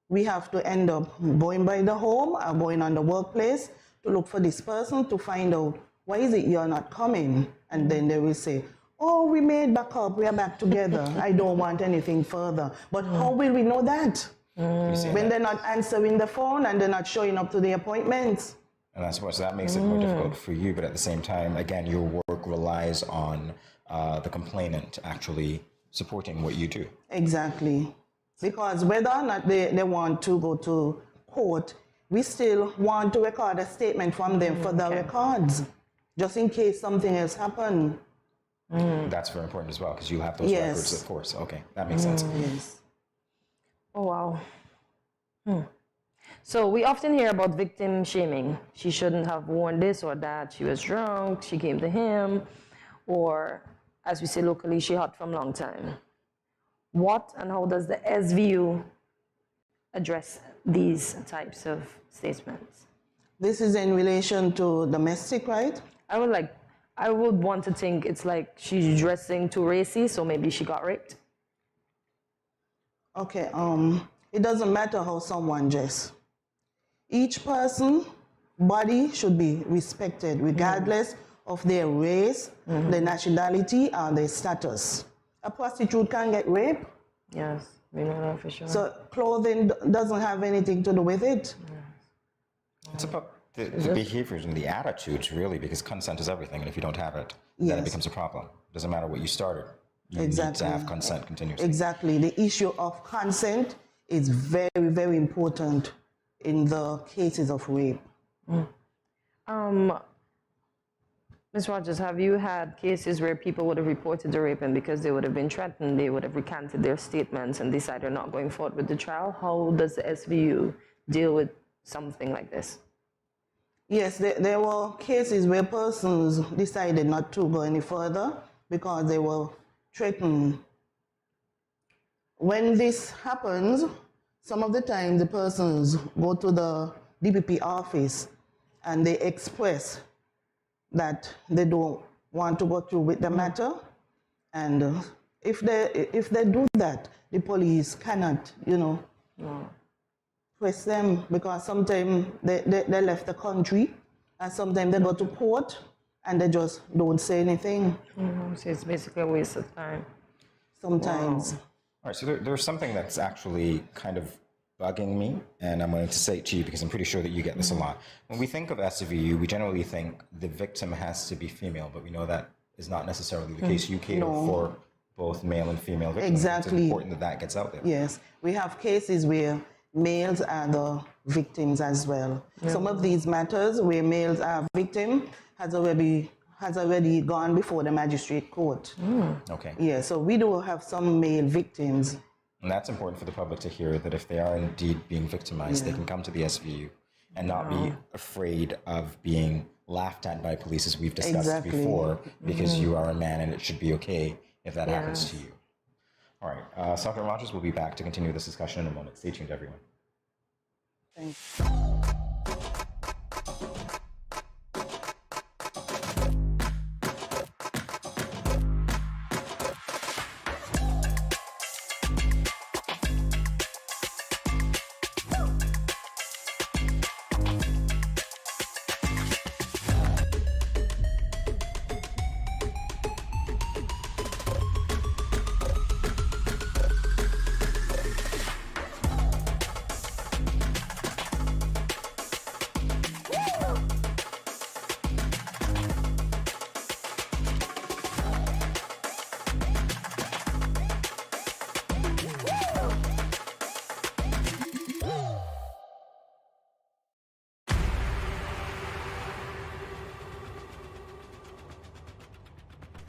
we have to end up going by the home or going on the workplace to look for this person to find out, why is it you're not coming? And then they will say, oh, we made back up, we are back together. I don't want anything further. But how will we know that? When they're not answering the phone and they're not showing up to the appointments. And I suppose that makes it more difficult for you, but at the same time, again, your work relies on the complainant actually supporting what you do. Exactly. Because whether or not they want to go to court, we still want to record a statement from them for the records, just in case something has happened. That's very important as well, because you have those records, of course. Okay, that makes sense. Yes. Oh, wow. So we often hear about victim shaming. She shouldn't have worn this or that. She was drunk. She came to him. Or, as we say locally, she hot from long time. What and how does the SVU address these types of statements? This is in relation to domestic, right? I would want to think it's like she's dressing too racy, so maybe she got raped. Okay, it doesn't matter how someone dresses. Each person's body should be respected regardless of their race, their nationality, or their status. A prostitute can get raped. Yes, we know that for sure. So clothing doesn't have anything to do with it. It's about the behaviors and the attitudes, really, because consent is everything, and if you don't have it, then it becomes a problem. It doesn't matter what you started. You need to have consent continuously. Exactly. The issue of consent is very, very important in the cases of rape. Ms. Rogers, have you had cases where people would have reported the rape and because they would have been threatened, they would have recanted their statements and decided not going forward with the trial? How does the SVU deal with something like this? Yes, there were cases where persons decided not to go any further because they were threatened. When this happens, some of the time the persons go to the DPP office and they express that they don't want to go through with the matter. And if they do that, the police cannot, press them, because sometimes they left the country and sometimes they go to court and they just don't say anything. So it's basically a waste of time. Sometimes. Wow. All right, so there's something that's actually kind of bugging me, and I'm going to say it to you because I'm pretty sure that you get this a lot. When we think of SVU, we generally think the victim has to be female, but we know that is not necessarily the case. You cater for both male and female victims. Exactly. It's important that that gets out there. Yes, we have cases where males are the victims as well. Some of these matters where males are victim has already gone before the magistrate court. Okay. Yeah, so we do have some male victims. And that's important for the public to hear, that if they are indeed being victimized, they can come to the SVU and not be afraid of being laughed at by police, as we've discussed before, because you are a man and it should be okay if that happens to you. All right, Dr. Rogers will be back to continue this discussion in a moment. Stay tuned, everyone. Thanks.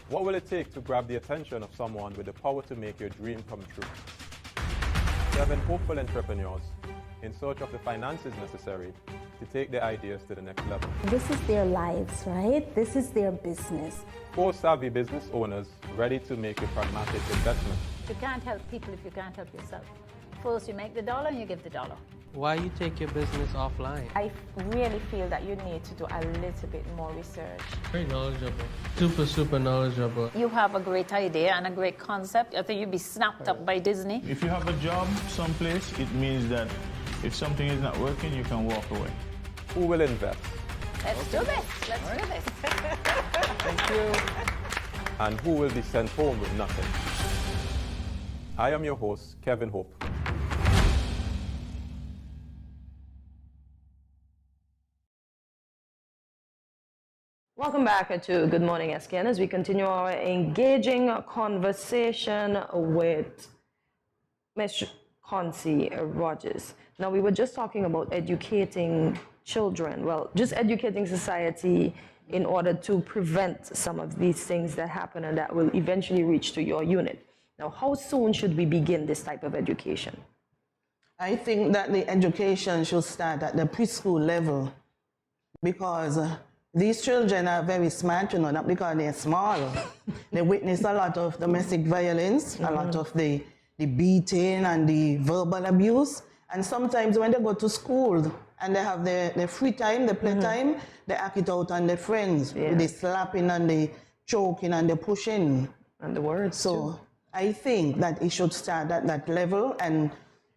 What will it take to grab the attention of someone with the power to make your dream come true? 7 hopeful entrepreneurs in search of the finances necessary to take their ideas to the next level. This is their lives, right? This is their business. 4 savvy business owners ready to make a pragmatic investment. You can't help people if you can't help yourself. First you make the dollar and you give the dollar. Why you take your business offline? I really feel that you need to do a little bit more research. Very knowledgeable. Super knowledgeable. You have a great idea and a great concept. I think you'd be snapped up by Disney. If you have a job someplace, it means that if something is not working, you can walk away. Who will invest? Let's do this. Let's do this. Thank you. And who will be sent home with nothing? I am your host, Kevin Hope. Welcome back to Good Morning SKN as we continue our engaging conversation with Ms. Concy Rogers. Now, we were just talking about educating children, well, just educating society in order to prevent some of these things that happen and that will eventually reach to your unit. Now, how soon should we begin this type of education? I think that the education should start at the preschool level because these children are very smart, not because they're small. They witness a lot of domestic violence, a lot of the beating and the verbal abuse. And sometimes when they go to school and they have their free time, their playtime, they act it out on their friends. With the slapping and the choking and the pushing. And the words So I think that it should start at that level. And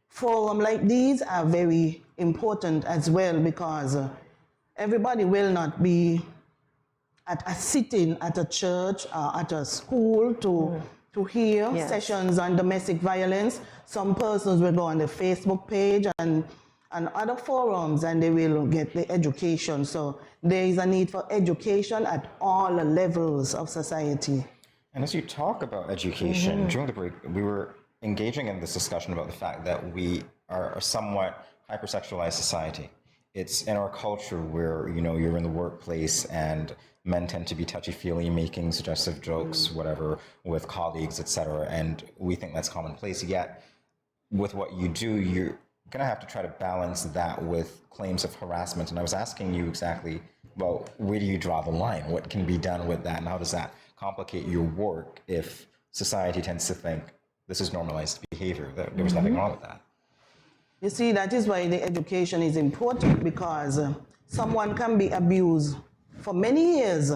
forums like these are very important as well because everybody will not be at a sitting at a church or at a school to hear sessions on domestic violence. Some persons will go on the Facebook page and other forums and they will get the education. So there is a need for education at all levels of society. And as you talk about education, during the break, we were engaging in this discussion about the fact that we are a somewhat hypersexualized society. It's in our culture where, you're in the workplace and men tend to be touchy-feely, making suggestive jokes, whatever, with colleagues, etc. And we think that's commonplace. Yet, with what you do, you're going to have to try to balance that with claims of harassment. And I was asking you exactly, well, where do you draw the line? What can be done with that? And how does that complicate your work if society tends to think this is normalized behavior, that there was nothing wrong with that? You see, that is why the education is important because someone can be abused for many years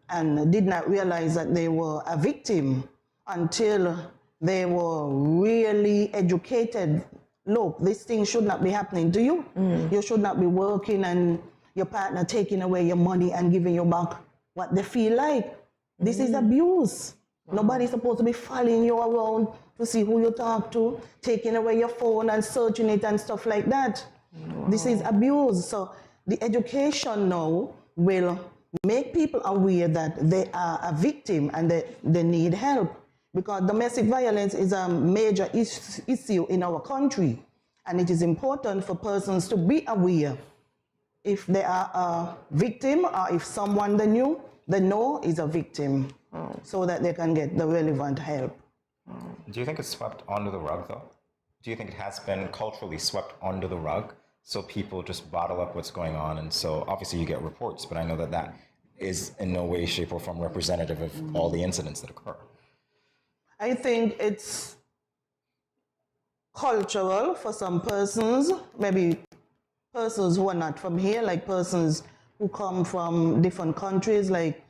and did not realize that they were a victim until they were really educated. Look, this thing should not be happening to you. You should not be working and your partner taking away your money and giving you back what they feel like. This is abuse. Nobody's supposed to be following you around to see who you talk to, taking away your phone and searching it and stuff like that. This is abuse. So the education now will make people aware that they are a victim and they need help because domestic violence is a major issue in our country. And it is important for persons to be aware if they are a victim or if someone they know is a victim so that they can get the relevant help. Do you think it's swept under the rug, though? Do you think it has been culturally swept under the rug, So people just bottle up what's going on, and so obviously you get reports, but I know that that is in no way, shape, or form representative of all the incidents that occur. I think it's cultural for some persons, maybe persons who are not from here, like persons who come from different countries, like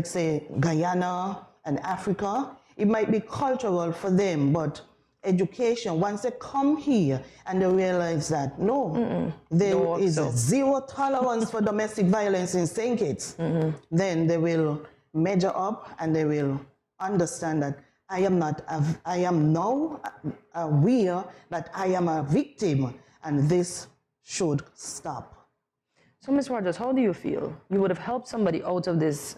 say Guyana and Africa. It might be cultural for them, but education, once they come here and they realize that there is zero tolerance for domestic violence in St. Kitts, then they will measure up and they will understand that I am now aware that I am a victim and this should stop. So, Ms. Rogers, how do you feel? You would have helped somebody out of this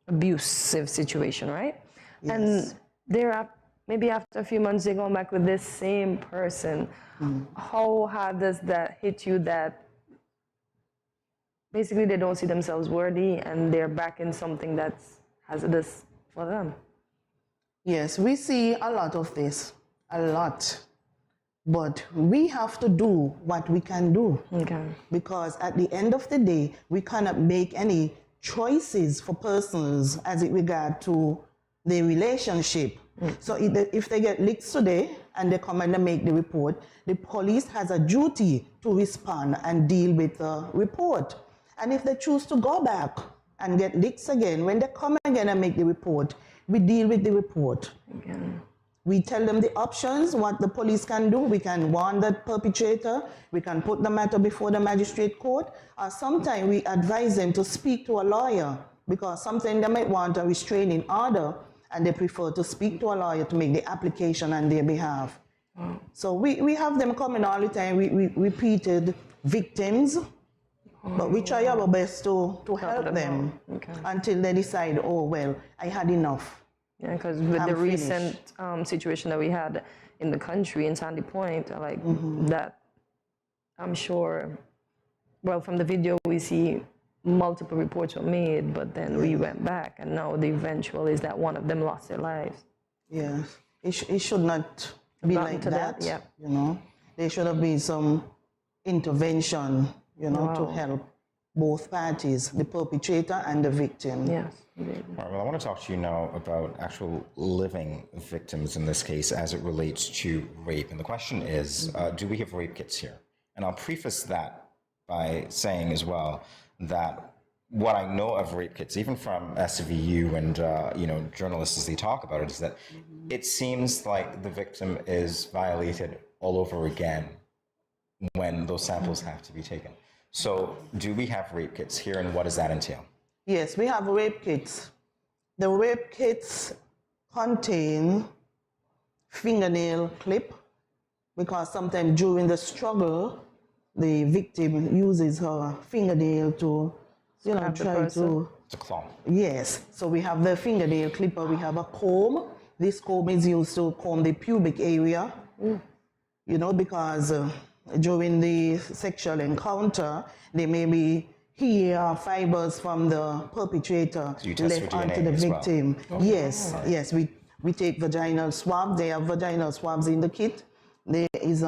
abusive situation, right? Yes. And maybe after a few months, they go back with this same person. How hard does that hit you that basically they don't see themselves worthy and they're back in something that's hazardous for them? Yes, we see a lot of this, a lot. But we have to do what we can do. Okay. Because at the end of the day, we cannot make any choices for persons as it regard to the relationship. So if they get licked today and they come and they make the report, the police has a duty to respond and deal with the report. And if they choose to go back and get licked again, when they come again and make the report, we deal with the report. Again. We tell them the options, what the police can do. We can warn the perpetrator. We can put the matter before the magistrate court. Or sometimes we advise them to speak to a lawyer because sometimes they might want a restraining order and they prefer to speak to a lawyer to make the application on their behalf. Wow. So we have them coming all the time, we repeated victims, but we try our best to help them until they decide, oh, well, I had enough. Yeah, because with the recent situation that we had in the country, in Sandy Point, like that, I'm sure, well, from the video we see multiple reports were made, but then we went back, and now the eventual is that one of them lost their lives. Yes, it should not be like that. Yeah. You know, there should have been some intervention, you know, to help both parties, the perpetrator and the victim. Yes. All right, well, I want to talk to you now about actual living victims in this case as it relates to rape. And the question is, do we have rape kits here? And I'll preface that by saying as well that what I know of rape kits, even from SVU and journalists as they talk about it, is that it seems like the victim is violated all over again when those samples have to be taken. So do we have rape kits here, and what does that entail? Yes, we have rape kits. The rape kits contain fingernail clip because sometimes during the struggle, the victim uses her fingernail to, try to claw. Yes, so we have the fingernail clipper, we have a comb. This comb is used to comb the pubic area, because during the sexual encounter, there may be hair fibers from the perpetrator left onto the victim. Well. Yes, we take vaginal swabs. They have vaginal swabs in the kit. There is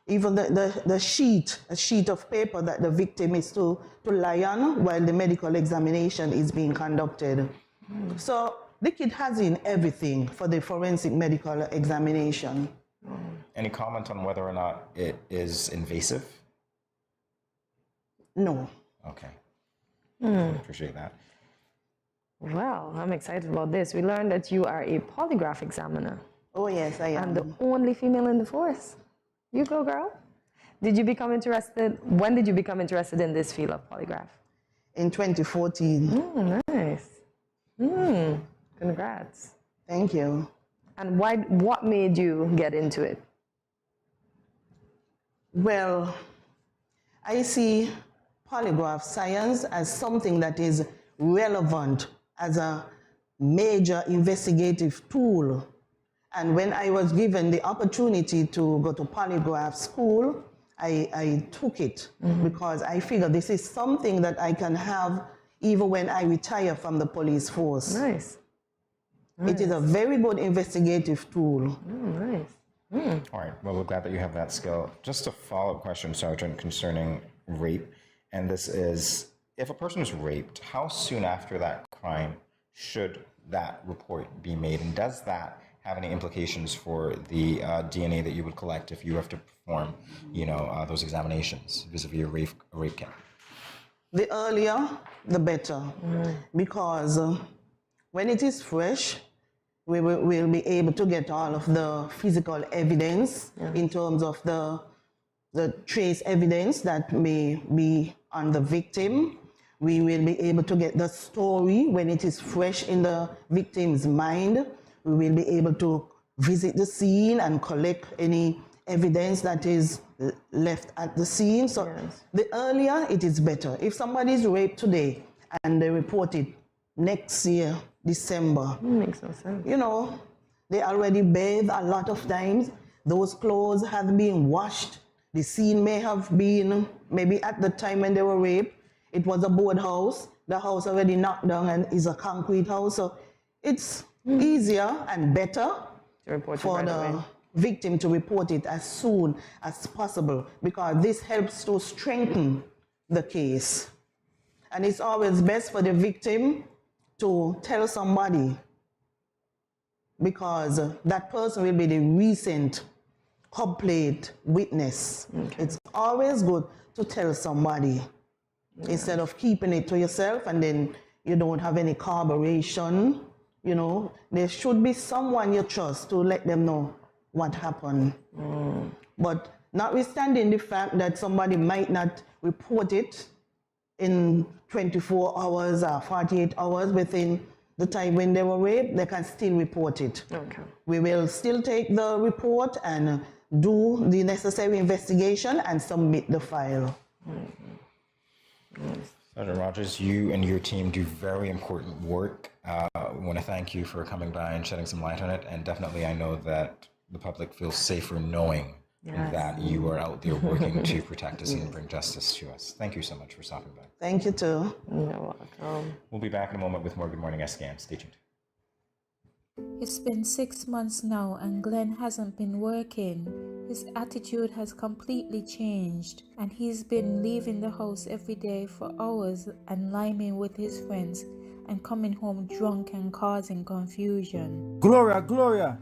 even the sheet, a sheet of paper that the victim is to lie on while the medical examination is being conducted. So the kit has in everything for the forensic medical examination. Any comment on whether or not it is invasive? No. Okay. I appreciate that. Well, I'm excited about this. We learned that you are a polygraph examiner. Oh, yes, I am. And the only female in the force. You go, girl. When did you become interested in this field of polygraph? In 2014. Nice. Congrats. Thank you. And what made you get into it? Well, I see polygraph science as something that is relevant as a major investigative tool. And when I was given the opportunity to go to polygraph school, I took it because I figured this is something that I can have even when I retire from the police force. Nice. It is a very good investigative tool. Nice. All right. Well, we're glad that you have that skill. Just a follow-up question, Sergeant, concerning rape. And this is, if a person is raped, how soon after that crime should that report be made? And does that have any implications for the DNA that you would collect if you have to perform, those examinations vis-a-vis a rape kit? The earlier, the better, because when it is fresh, we'll be able to get all of the physical evidence in terms of the trace evidence that may be on the victim. We will be able to get the story when it is fresh in the victim's mind. We will be able to visit the scene and collect any evidence that is left at the scene. So the earlier it is better. If somebody is raped today and they report it next year, December, makes no sense. They already bathe a lot of times. Those clothes have been washed. The scene may have been, maybe at the time when they were raped, it was a board house. The house already knocked down and is a concrete house. So it's easier and better for the victim to report it as soon as possible, because this helps to strengthen the case. And it's always best for the victim to tell somebody, because that person will be the recent complaint witness. It's always good to tell somebody instead of keeping it to yourself and then you don't have any corroboration. There should be someone you trust to let them know what happened. But notwithstanding the fact that somebody might not report it in 24 hours or 48 hours within the time when they were raped, they can still report it. We will still take the report and do the necessary investigation and submit the file. Sergeant Rogers, you and your team do very important work. I want to thank you for coming by and shedding some light on it. And definitely I know that the public feels safer knowing that you are out there working to protect us and bring justice to us. Thank you so much for stopping by. Thank you too. You're welcome. We'll be back in a moment with more Good Morning SKN. Stay tuned. It's been 6 months now and Glenn hasn't been working. His attitude has completely changed and he's been leaving the house every day for hours and liming with his friends and coming home drunk and causing confusion. Gloria,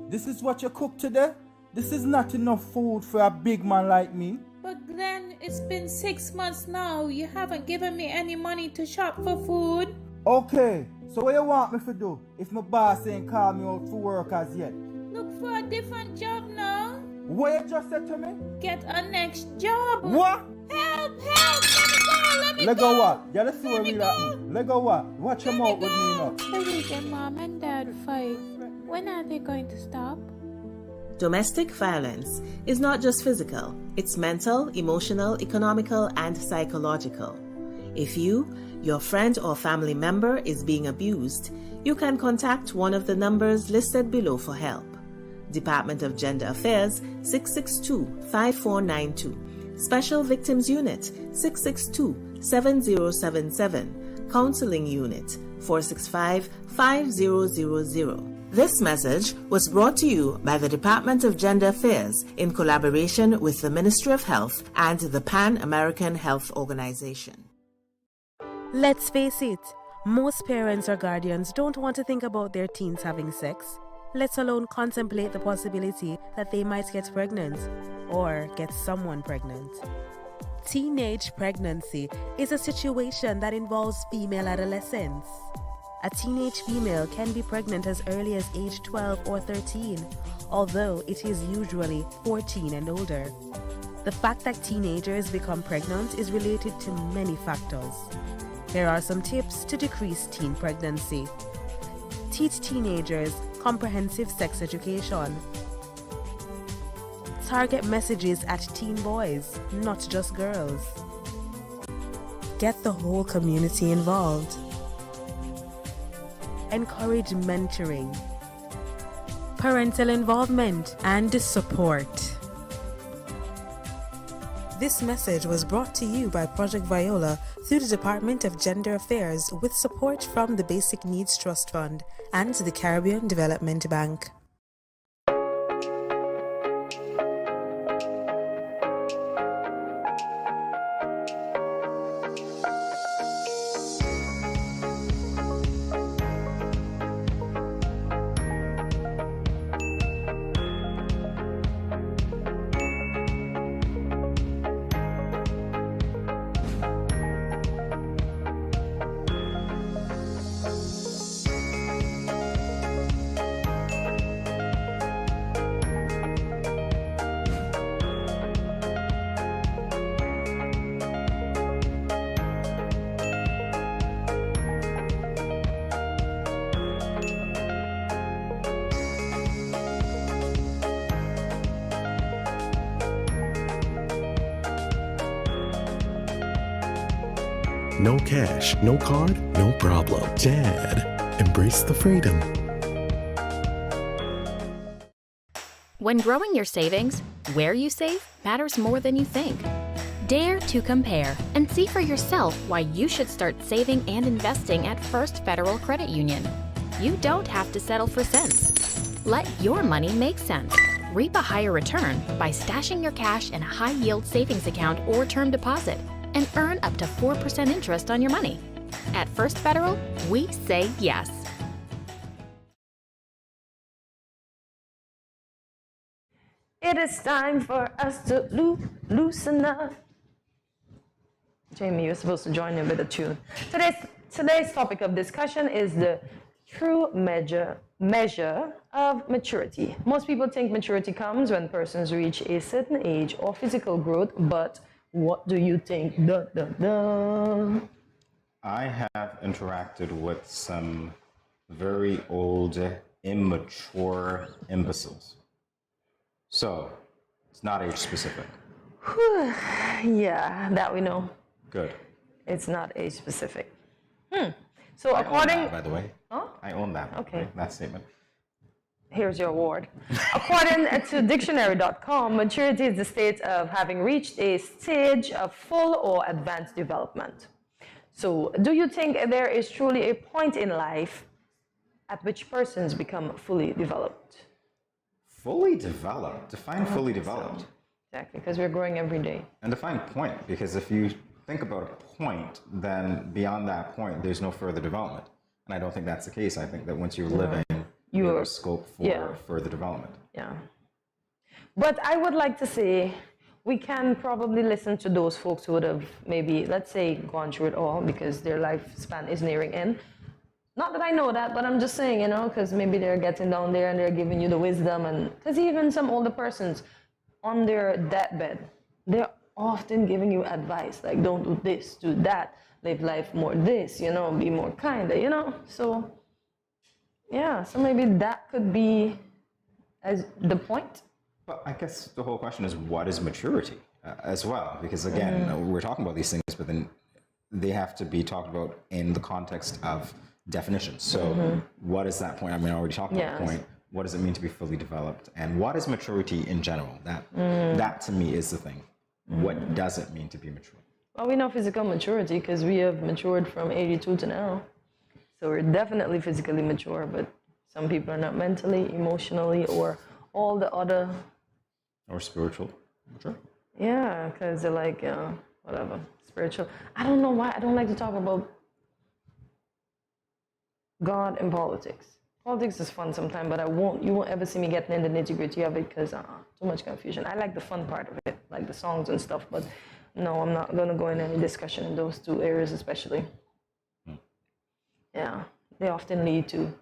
this is what you cooked today? This is not enough food for a big man like me. But Glenn, it's been 6 months now. You haven't given me any money to shop for food. Okay, so what you want me to do if my boss ain't called me out for work as yet? Look for a different job now. What you just said to me? Get a next job. What? Help! Let me go! Let go what? Yeah, let's see what really happened. Let go what? Watch your mouth with me now. The weekend mom and dad fight. When are they going to stop? Domestic violence is not just physical, it's mental, emotional, economical, and psychological. If you, your friend or family member is being abused, you can contact one of the numbers listed below for help. Department of Gender Affairs 662-5492, Special Victims Unit 662-7077, Counseling Unit 465-5000. This message was brought to you by the Department of Gender Affairs in collaboration with the Ministry of Health and the Pan American Health Organization. Let's face it, most parents or guardians don't want to think about their teens having sex, let alone contemplate the possibility that they might get pregnant or get someone pregnant. Teenage pregnancy is a situation that involves female adolescents. A teenage female can be pregnant as early as age 12 or 13, although it is usually 14 and older. The fact that teenagers become pregnant is related to many factors. Here are some tips to decrease teen pregnancy. Teach teenagers comprehensive sex education. Target messages at teen boys, not just girls. Get the whole community involved. Encourage mentoring, parental involvement, and support. This message was brought to you by Project Viola through the Department of Gender Affairs with support from the Basic Needs Trust Fund and the Caribbean Development Bank. No cash, no card, no problem. Dad, embrace the freedom. When growing your savings, where you save matters more than you think. Dare to compare and see for yourself why you should start saving and investing at First Federal Credit Union. You don't have to settle for cents. Let your money make sense. Reap a higher return by stashing your cash in a high-yield savings account or term deposit and earn up to 4% interest on your money. At First Federal, we say yes. It is time for us to loosen up. Jamie, you're supposed to join in with a tune. Today's topic of discussion is the true measure of maturity. Most people think maturity comes when persons reach a certain age or physical growth, but what do you think? I have interacted with some very old, immature imbeciles. So, it's not age specific. Yeah, that we know. Good. It's not age specific. So I according, own that, by the way. Huh? I own that. Okay. That statement. Here's your award. According to dictionary.com, maturity is the state of having reached a stage of full or advanced development. So, do you think there is truly a point in life at which persons become fully developed? Fully developed. Define fully developed. Exactly, because we're growing every day. And define point, because if you think about a point, then beyond that point, there's no further development. And I don't think that's the case. I think that once you're living, you have a scope for further development. Yeah. But I would like to say we can probably listen to those folks who would have maybe, let's say, gone through it all because their lifespan is nearing end. Not that I know that, but I'm just saying, you know, because maybe they're getting down there and they're giving you the wisdom. And because even some older persons on their deathbed, they're often giving you advice, like don't do this, do that, live life more this, you know, be more kind, you know. So, yeah, so maybe that could be as the point. But I guess the whole question is, what is maturity as well? Because again, we're talking about these things, but then they have to be talked about in the context of definitions. So what is that point? I mean, I already talked about the point. What does it mean to be fully developed? And what is maturity in general? That to me is the thing. What does it mean to be mature? Well, we know physical maturity because we have matured from 82 to now. So we're definitely physically mature, but some people are not mentally, emotionally, or all the other... Or spiritual mature. Yeah, because they're like, whatever, spiritual. I don't know why I don't like to talk about God and politics. Politics is fun sometimes, but you won't ever see me getting in the nitty-gritty of it because too much confusion. I like the fun part of it, like the songs and stuff, but no, I'm not going to go in any discussion in those two areas especially. Yeah, they often lead to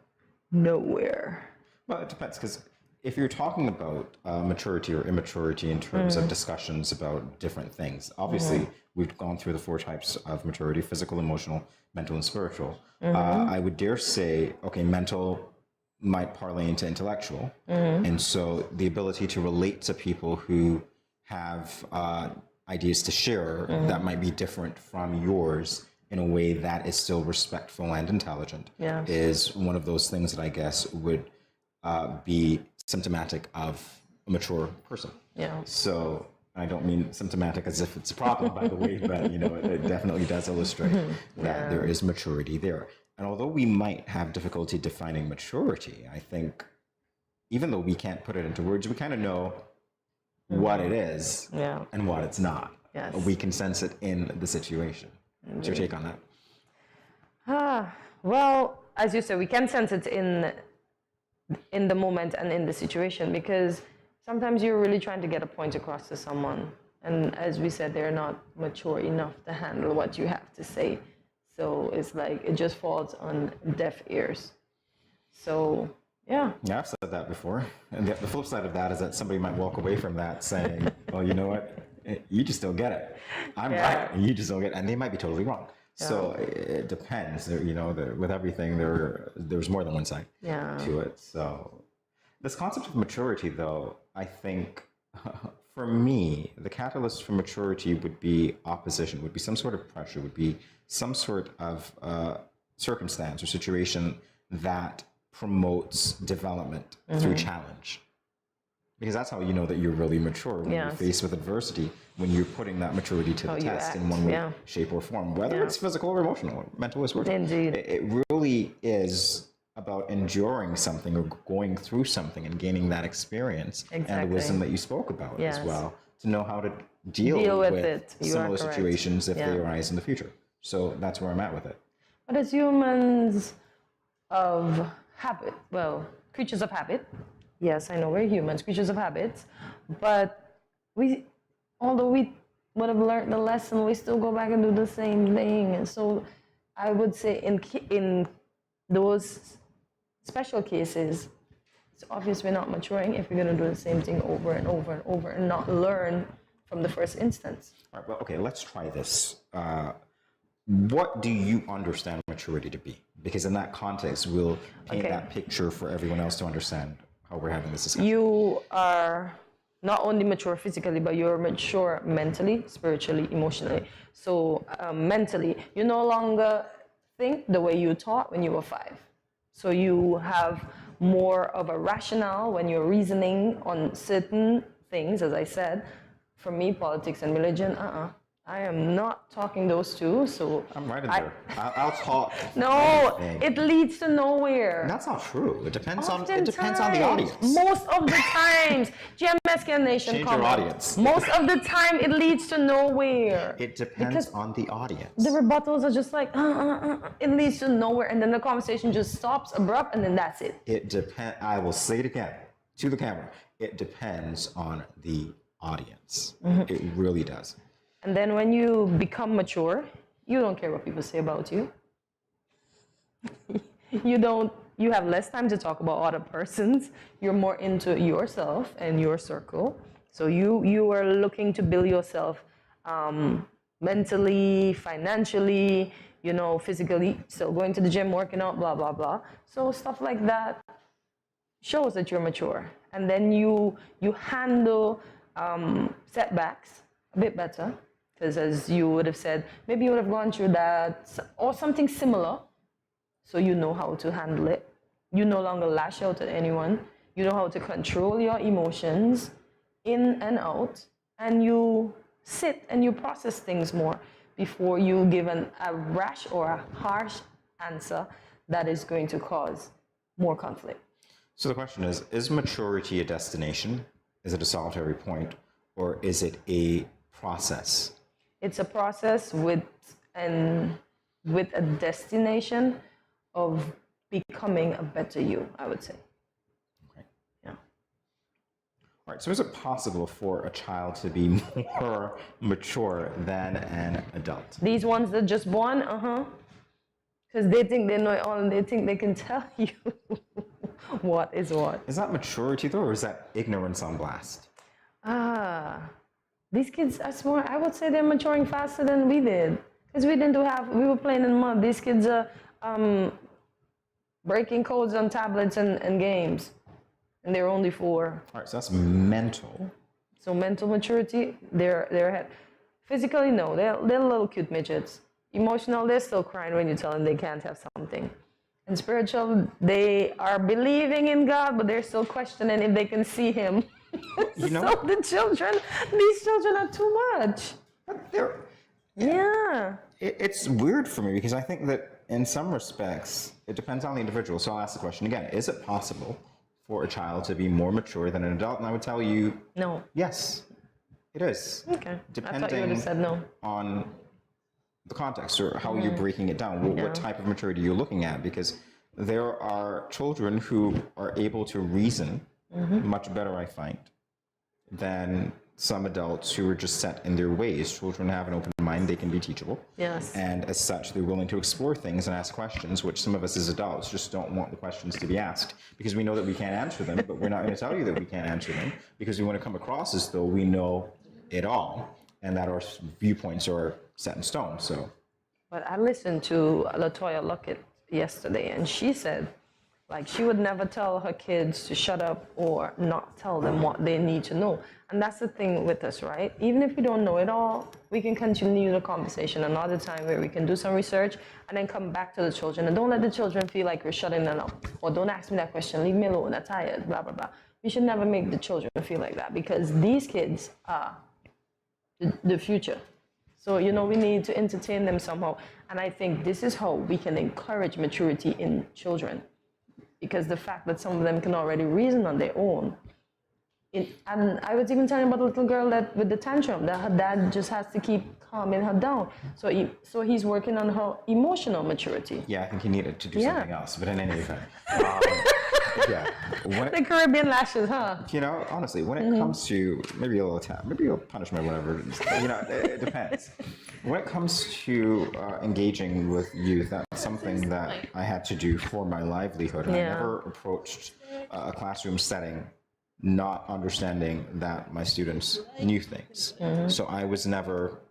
nowhere. Well, it depends, because if you're talking about maturity or immaturity in terms of discussions about different things, obviously we've gone through the 4 types of maturity: physical, emotional, mental, and spiritual. I would dare say, okay, mental might parlay into intellectual. And so the ability to relate to people who have ideas to share that might be different from yours in a way that is still respectful and intelligent is one of those things that I guess would be symptomatic of a mature person. Yeah. So I don't mean symptomatic as if it's a problem, by the way, but you know, it definitely does illustrate that there is maturity there. And although we might have difficulty defining maturity, I think even though we can't put it into words, we kind of know what it is and what it's not. Yes. We can sense it in the situation. What's your take on that? Well, as you said, we can sense it in the moment and in the situation, because sometimes you're really trying to get a point across to someone, and as we said, they're not mature enough to handle what you have to say. So it's like it just falls on deaf ears. So yeah. Yeah, I've said that before. And the flip side of that is that somebody might walk away from that saying, well, you know what? You just don't get it. I'm right, and you just don't get it. And they might be totally wrong. Yeah. So it depends. You know, with everything, there's more than one side to it. So this concept of maturity, though, I think For me, the catalyst for maturity would be opposition, would be some sort of pressure, would be some sort of circumstance or situation that promotes development through challenge. Because that's how you know that you're really mature, when you're faced with adversity, when you're putting that maturity to the test in one way, shape, or form, whether it's physical or emotional, or mental or spiritual. Indeed. It really is about enduring something or going through something and gaining that experience and the wisdom that you spoke about as well, to know how to deal with it. similar situations if they arise in the future. So that's where I'm at with it. But as humans of habit, well, creatures of habit, yes, I know we're humans, creatures of habits, but although we would have learned the lesson, we still go back and do the same thing. And so I would say in those special cases, it's obvious we're not maturing if we're going to do the same thing over and over and over and not learn from the first instance. All right, well, okay, let's try this. What do you understand maturity to be? Because in that context, we'll paint that picture for everyone else to understand how we're having this discussion. You are not only mature physically, but you're mature mentally, spiritually, emotionally. So mentally, you no longer think the way you thought when you were 5. So you have more of a rationale when you're reasoning on certain things, as I said. For me, politics and religion, I am not talking those two, so... I'm right in there. I'll talk. No, it leads to nowhere. That's not true. It depends on the audience. Most of the times, GMSK Nation Change your audience. Most of the time, it leads to nowhere. It depends on the audience. The rebuttals are just like, it leads to nowhere, and then the conversation just stops abrupt, and then that's it. It depends. I will say it again to the camera. It depends on the audience. It really does. And then when you become mature, you don't care what people say about you. You have less time to talk about other persons. You're more into yourself and your circle. So you are looking to build yourself mentally, financially, physically, still going to the gym, working out, blah, blah, blah. So stuff like that shows that you're mature. And then you handle setbacks a bit better. Because as you would have said, maybe you would have gone through that or something similar. So you know how to handle it. You no longer lash out at anyone. You know how to control your emotions in and out. And you sit and you process things more before you give a rash or a harsh answer that is going to cause more conflict. So the question is maturity a destination? Is it a solitary point? Or is it a process? It's a process with a destination of becoming a better you, I would say. Okay. Yeah. All right. So is it possible for a child to be more mature than an adult? These ones that just born, because they think they know it all and they think they can tell you what is what. Is that maturity though, or is that ignorance on blast? These kids are smart. I would say they're maturing faster than we did. Because we were playing in mud. These kids are breaking codes on tablets and games. And they're only 4. All right, so that's mental. So mental maturity, they're ahead. Physically, no, they're little cute midgets. Emotional, they're still crying when you tell them they can't have something. And spiritual, they are believing in God, but they're still questioning if they can see Him. So these children are too much. It's weird for me because I think that in some respects, it depends on the individual. So I'll ask the question again. Is it possible for a child to be more mature than an adult? And I would tell you, no. Yes, it is. Okay. Depending I thought you would have said no. On the context or how you're breaking it down, what type of maturity you're looking at, because there are children who are able to reason much better, I find, than some adults who are just set in their ways. Children have an open mind, they can be teachable. Yes. And as such, they're willing to explore things and ask questions, which some of us as adults just don't want the questions to be asked because we know that we can't answer them, but we're not going to tell you that we can't answer them because we want to come across as though we know it all and that our viewpoints are set in stone. So. But I listened to LaToya Luckett yesterday, and she said Like, she would never tell her kids to shut up or not tell them what they need to know. And that's the thing with us, right? Even if we don't know it all, we can continue the conversation another time where we can do some research and then come back to the children. And don't let the children feel like we're shutting them up. Or don't ask me that question, leave me alone, I'm tired, blah, blah, blah. We should never make the children feel like that, because these kids are the future. So, you know, we need to entertain them somehow. And I think this is how we can encourage maturity in children. Because the fact that some of them can already reason on their own. And I was even telling about a little girl that with the tantrum, that her dad just has to keep calming her down. So he's working on her emotional maturity. Yeah, I think he needed to do something else, but in any event. Yeah. The Caribbean lashes, huh? You know, honestly, when it comes to maybe a little tap, maybe a punishment, whatever, you know, it depends. When it comes to engaging with youth, that's something that I had to do for my livelihood. And I never approached a classroom setting not understanding that my students knew things. So I was never,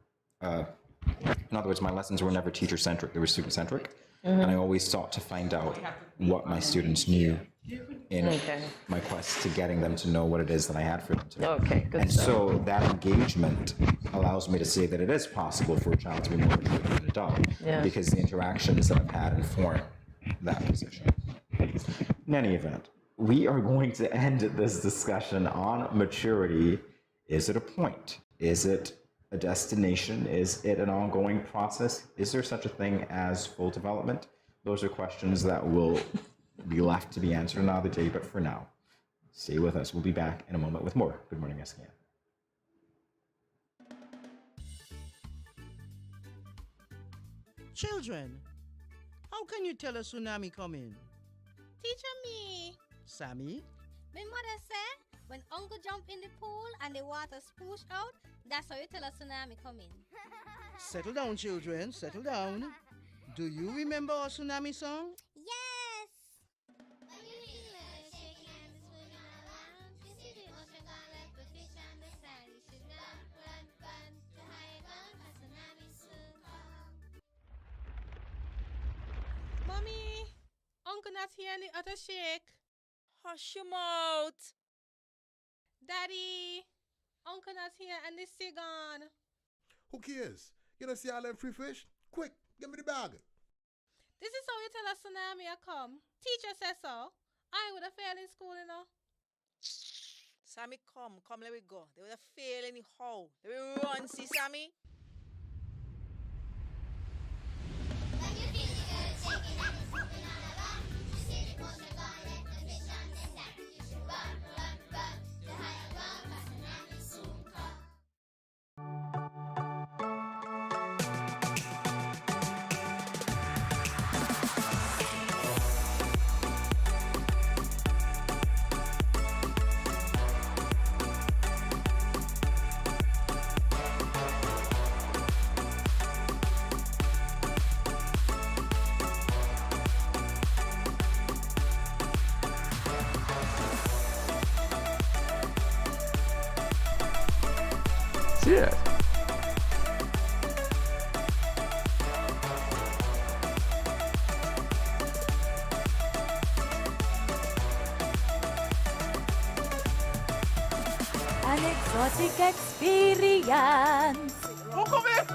in other words, my lessons were never teacher-centric, they were student-centric. And I always sought to find out what my students knew in my quest to getting them to know what it is that I had for them to know. And so that engagement allows me to say that it is possible for a child to be more mature than an adult, because the interactions that I've had inform that position. In any event, we are going to end this discussion on maturity. Is it a point? Is it a destination? Is it an ongoing process? Is there such a thing as full development? Those are questions that will be left to be answered another day, but for now, stay with us. We'll be back in a moment with more Good Morning SKN. Children, how can you tell a tsunami coming? Teacher me. Sammy? My mother said, when uncle jump in the pool and the water spoosh out, that's how you tell a tsunami coming. Settle down, children, settle down. Do you remember our tsunami song? Yes! Mommy, Uncle not here and the other shake. Hush your mouth. Daddy, Uncle not here and the sea gone. Who cares? You don't see all them free fish? Quick, give me the bag. This is how you tell a tsunami a come. Teacher says so. I would have failed in school, you know. Sammy, come, let me go. They would have failed anyhow. Let me run, see, Sammy. Yeah. An exotic experience. Oh, come in.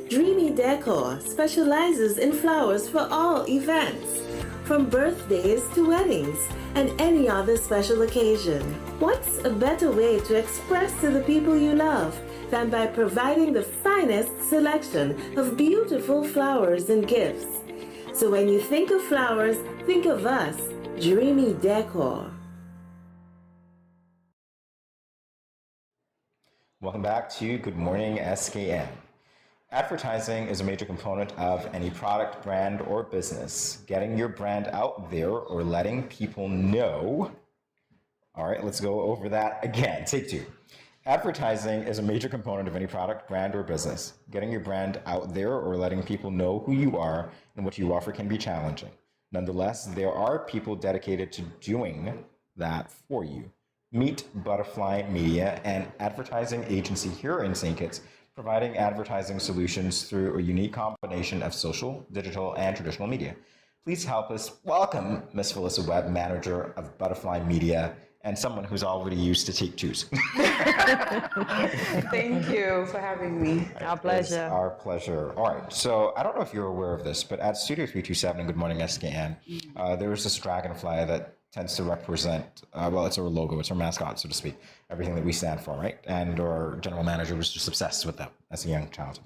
Dreamy Decor specializes in flowers for all events, from birthdays to weddings and any other special occasion. What's a better way to express to the people you love than by providing the finest selection of beautiful flowers and gifts? So when you think of flowers, think of us, Dreamy Decor. Welcome back to Good Morning SKN. Advertising is a major component of any product, brand, or business. Getting your brand out there or letting people know. All right, let's go over that again. Take two. Advertising is a major component of any product, brand, or business. Getting your brand out there or letting people know who you are and what you offer can be challenging. Nonetheless, there are people dedicated to doing that for you. Meet Butterfly Media, an advertising agency here in St. Kitts, providing advertising solutions through a unique combination of social, digital, and traditional media. Please help us welcome Ms. Felissa Webb, manager of Butterfly Media, and someone who's already used to take twos. Thank you for having me. Our pleasure. It's our pleasure. All right, so I don't know if you're aware of this, but at Studio 327 in Good Morning SKN, there is this dragonfly that tends to represent, well, it's our logo, it's our mascot, so to speak, everything that we stand for, right? And our general manager was just obsessed with them as a young child.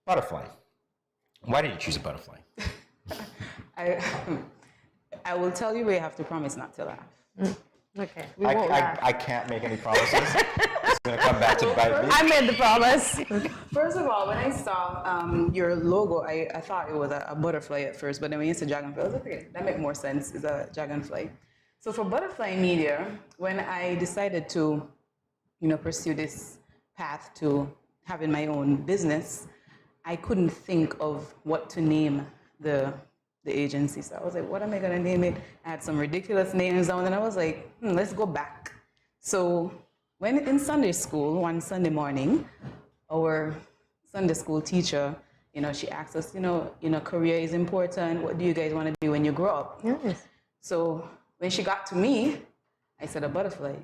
Butterfly. Why did you choose a butterfly? I will tell you, but you have to promise not to laugh. Okay. I can't make any promises. It's going to come back to bite me. I made the promise. First of all, when I saw your logo, I thought it was a butterfly at first, but then when you said dragonfly, I was like, okay, that makes more sense. It's a dragonfly. So for Butterfly Media, when I decided to, pursue this path to having my own business, I couldn't think of what to name the agency. So I was like, what am I going to name it? I had some ridiculous names down, and I was like, let's go back. So when in Sunday school, one Sunday morning, our Sunday school teacher, she asked us, career is important. What do you guys want to do when you grow up? Yes. So when she got to me, I said a butterfly.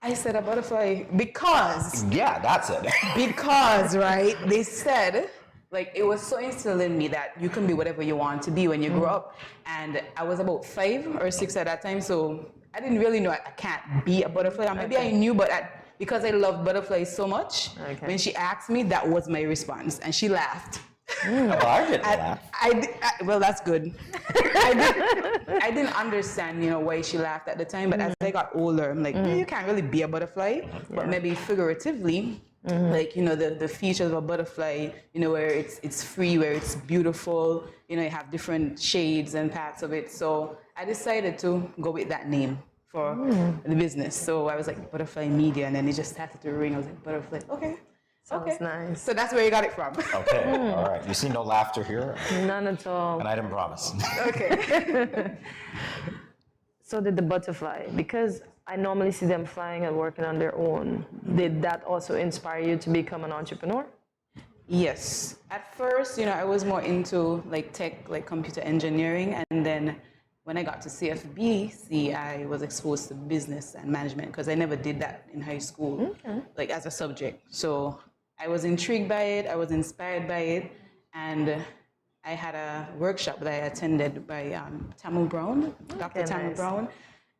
I said a butterfly because... Yeah, that's it. Because, right, they said... it was so instilled in me that you can be whatever you want to be when you grow up. And I was about 5 or 6 at that time, so I didn't really know I can't be a butterfly. Maybe I knew, but because I loved butterflies so much, when she asked me, that was my response. And she laughed. Well, I didn't laugh. Well, that's good. I didn't understand, why she laughed at the time, but as I got older, I'm like, you can't really be a butterfly, but maybe figuratively, the features of a butterfly, where it's free, where it's beautiful, you have different shades and parts of it. So I decided to go with that name for the business. So I was like, Butterfly Media, and then it just started to ring. I was like, Butterfly, okay. Sounds nice. So that's where you got it from. Okay, all right. You see no laughter here? None at all. And I didn't promise. Okay. So did the butterfly, because I normally see them flying and working on their own. Did that also inspire you to become an entrepreneur? Yes. At first, I was more into tech, computer engineering, and then when I got to CFBC, I was exposed to business and management because I never did that in high school, as a subject. So I was intrigued by it, I was inspired by it, and I had a workshop that I attended by Tamu Brown, Dr. Tamu Brown,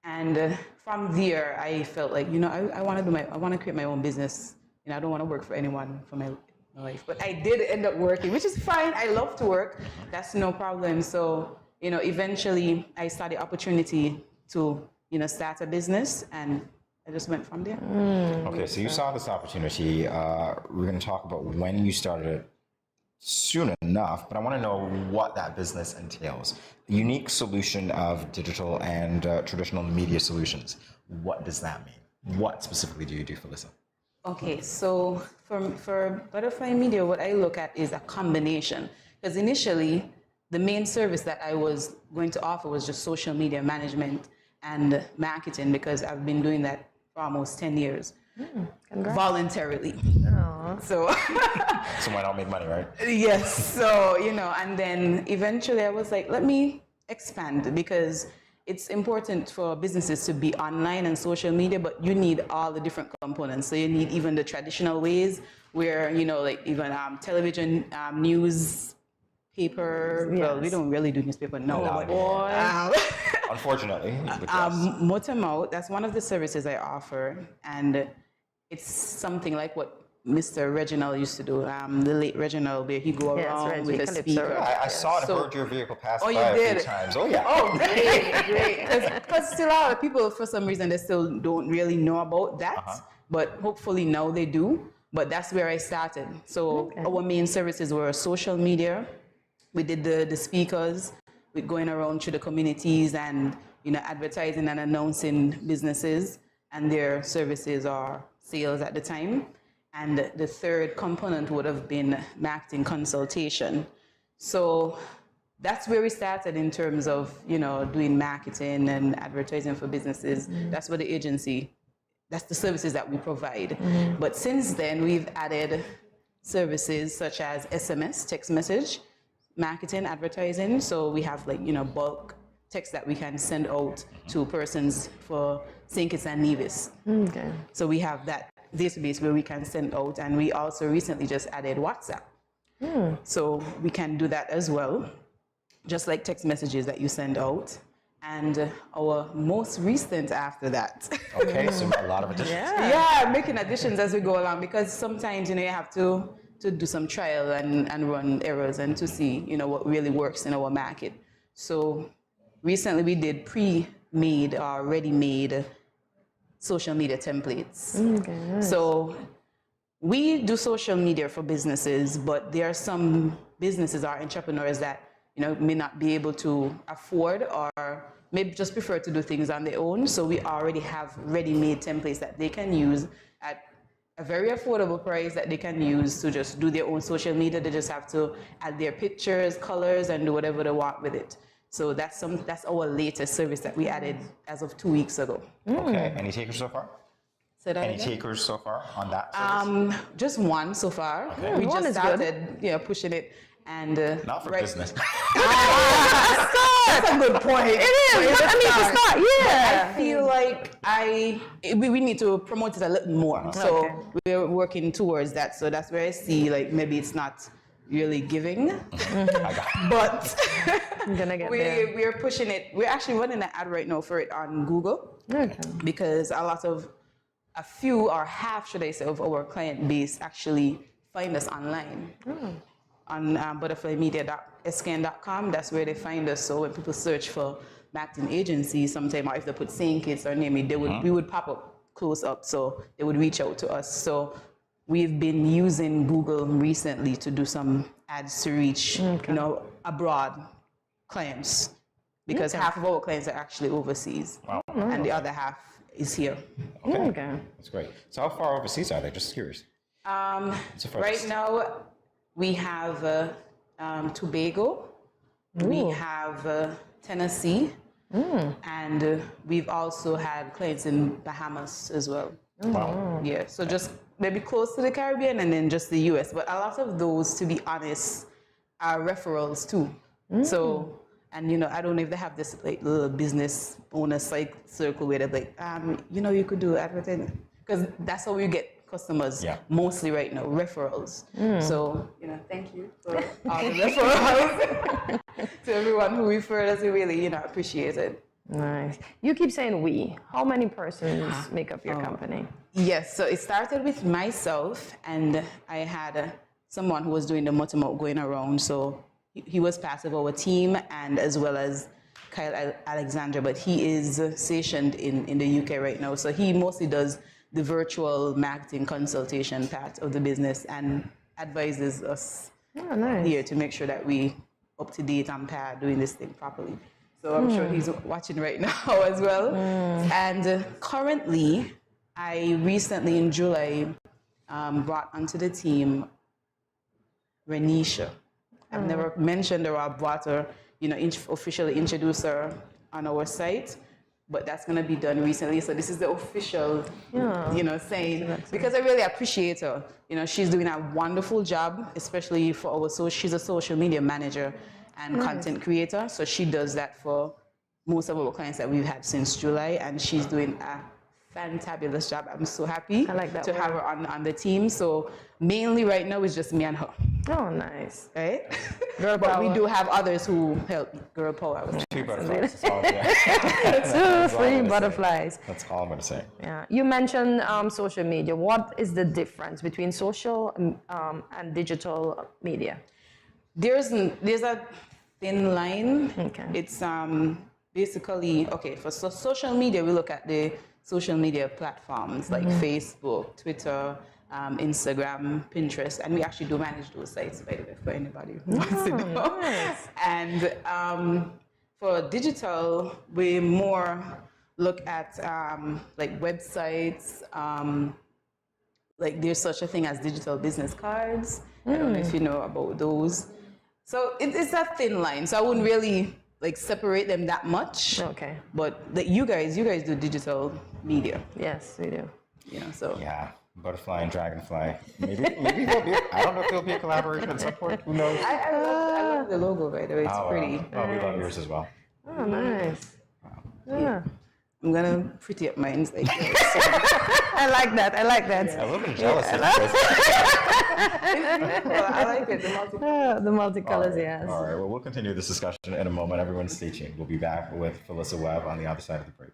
and from there I felt like, I want to create my own business. I don't want to work for anyone for my life, but I did end up working, which is fine. I love to work. That's no problem. So, eventually I saw the opportunity to, start a business, and I just went from there. Okay, so you saw this opportunity. We're going to talk about when you started it soon enough, but I want to know what that business entails. The unique solution of digital and traditional media solutions. What does that mean? What specifically do you do, Felissa? Okay, so for Butterfly Media, what I look at is a combination. Because initially, the main service that I was going to offer was just social media management and marketing, because I've been doing that for almost 10 years. Voluntarily. So why not make money, right? Yes. So, and then eventually I was like, let me expand, because it's important for businesses to be online and social media, but you need all the different components. So you need even the traditional ways where, you know, like even television, news, paper. Well, we don't really do newspaper now. No, But, boy. Unfortunately. But yes. Motamo, that's one of the services I offer, and it's something like what Mr. Reginald used to do, the late Reginald, where he go around with a speaker. I saw and heard your vehicle pass by a few times. Oh, yeah. Oh, great. Because still a lot of people, for some reason, they still don't really know about that. But hopefully now they do. But that's where I started. So our main services were social media. We did the speakers, with going around to the communities and, you know, advertising and announcing businesses and their services or sales at the time. And the third component would have been marketing consultation. So that's where we started in terms of, you know, doing marketing and advertising for businesses. That's what the agency, that's the services that we provide. But since then, we've added services such as SMS, text message, marketing, advertising. So we have, like, you know, bulk text that we can send out to persons for St. Kitts and Nevis. So we have that database where we can send out, and we also recently just added WhatsApp. So we can do that as well, just like text messages that you send out. And our most recent after that. Okay, so a lot of additions. Yeah, making additions as we go along, because sometimes, you know, you have to do some trial and run errors and to see, you know, what really works in our market. So recently we did pre-made or ready-made social media templates. So we do social media for businesses, but there are some businesses or entrepreneurs that, you know, may not be able to afford or maybe just prefer to do things on their own. So we already have ready-made templates that they can use at a very affordable price that they can use to just do their own social media. They just have to add their pictures, colors, and do whatever they want with it. So that's our latest service that we added as of 2 weeks ago. Okay. Any takers so far? Say that Any again? takers so far on that service? Just one so far. Okay. We One just is good. started, pushing it, and Not for business. That's a good point. It is. But, I mean, to start, yeah. I feel like we need to promote it a little more. So we're working towards that. So that's where I see, like, maybe it's not really giving, but I'm gonna get there. we're pushing it. We're actually running an ad right now for it on Google, because a few or half, should I say, of our client base actually find us online on butterflymedia.skn.com. That's where they find us. So when people search for marketing agencies, sometime, or if they put St. Kitts or name it, we would pop up close up. So they would reach out to us. So we've been using Google recently to do some ads to reach, abroad clients, because half of our clients are actually overseas, and the other half is here. Okay. That's great. So how far overseas are they? Just curious. Right now, we have Tobago, we have Tennessee, and we've also had clients in Bahamas as well. Wow. Yeah, so just maybe close to the Caribbean and then just the US. But a lot of those, to be honest, are referrals too. So, and I don't know if they have this like little business owners like circle where they're like, you could do advertising, because that's how you get customers mostly right now, referrals. So, thank you for all the referrals to everyone who referred us. We really, appreciate it. Nice. You keep saying we. How many persons make up your company? Yes, so it started with myself, and I had someone who was doing the Motamo going around. So he was part of our team, and as well as Kyle Alexander, but he is stationed in the UK right now. So he mostly does the virtual marketing consultation part of the business and advises us here to make sure that we up to date on par doing this thing properly. So I'm sure he's watching right now as well. And currently, I recently in July brought onto the team Renisha. I've never mentioned her or brought her, officially introduced her on our site, but that's going to be done recently. So this is the official, saying, because I really appreciate her. She's doing a wonderful job, especially for our she's a social media manager and content creator. So she does that for most of our clients that we've had since July, and she's doing a fantabulous job. I'm so happy I like that to word. have her on the team. So mainly right now it's just me and her. Oh, nice. Right? Girl But we power. do have others who help Girl Power. Two butterflies. That's all, yeah. Two free butterflies. That's all I'm going to say. Yeah. You mentioned social media. What is the difference between social and digital media? There's a thin line. Okay. It's basically, okay, for social media, we look at the social media platforms like Facebook, Twitter, Instagram, Pinterest, and we actually do manage those sites, by the way, for anybody who wants to know. Nice. And for digital, we more look at like websites, like there's such a thing as digital business cards. I don't know if you know about those. So it's a thin line. So I wouldn't really like separate them that much. Okay. But like you guys do digital media. Yes, we do. Yeah. So yeah, butterfly and dragonfly. Maybe there'll be. I don't know if there'll be a collaboration at some point. Who knows? I love the logo, by the way. It's pretty. Well, we love yours as well. Oh, nice. Yeah. I'm gonna pretty up mine. Like, I like that. I like that. A little bit jealous. I like it. The multicolors, yes. All right. Well, we'll continue this discussion in a moment. Everyone, stay tuned. We'll be back with Felissa Webb on the other side of the break.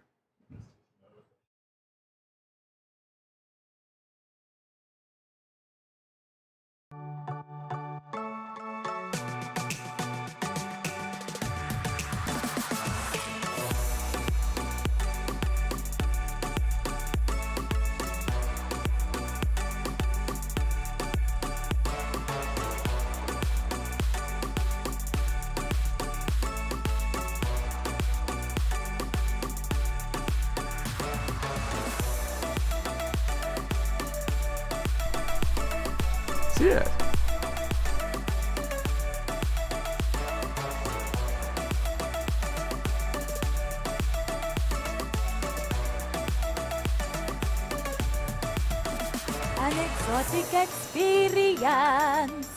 Yeah. An exotic experience.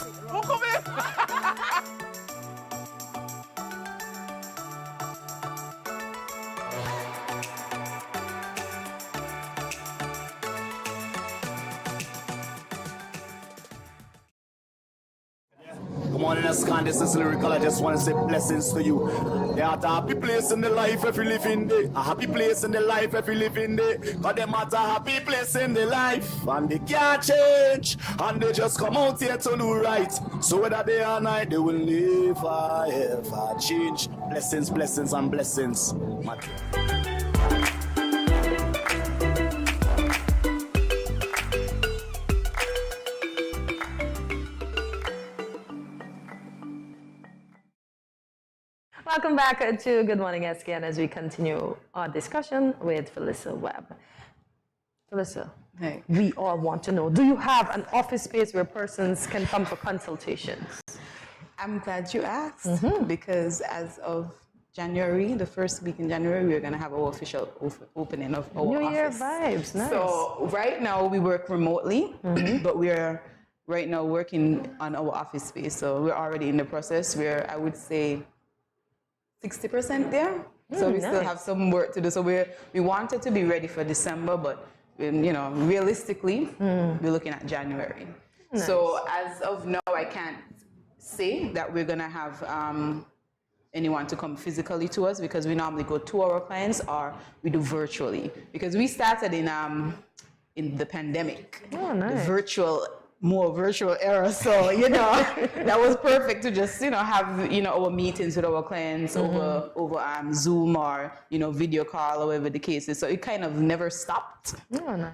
Good morning, SKN. This is Lyrical. I just want to say blessings to you. There are a happy place in the life if you live in there. A happy place in the life if you live in there. Cause them at a happy place in the life. And they can't change. And they just come out here to do right. So whether day or night, they will never ever change. Blessings, blessings, and blessings. Welcome back to Good Morning SKN as we continue our discussion with Felissa Webb. Felissa, hey. We all want to know, do you have an office space where persons can come for consultations? I'm glad you asked because as of January, the first week in January, we're going to have our official opening of our New Year office. vibes, nice. So right now we work remotely, but we're right now working on our office space. So we're already in the process where I would say 60% there. So we still have some work to do. So we wanted to be ready for December, but you know, realistically, we're looking at January. Nice. So as of now, I can't say that we're gonna have anyone to come physically to us because we normally go to our clients or we do virtually. Because we started in the pandemic, the more virtual era. So, you know, that was perfect to just, you know, have, you know, our meetings with our clients over Zoom or, you know, video call or whatever the case is. So it kind of never stopped. Oh, nice.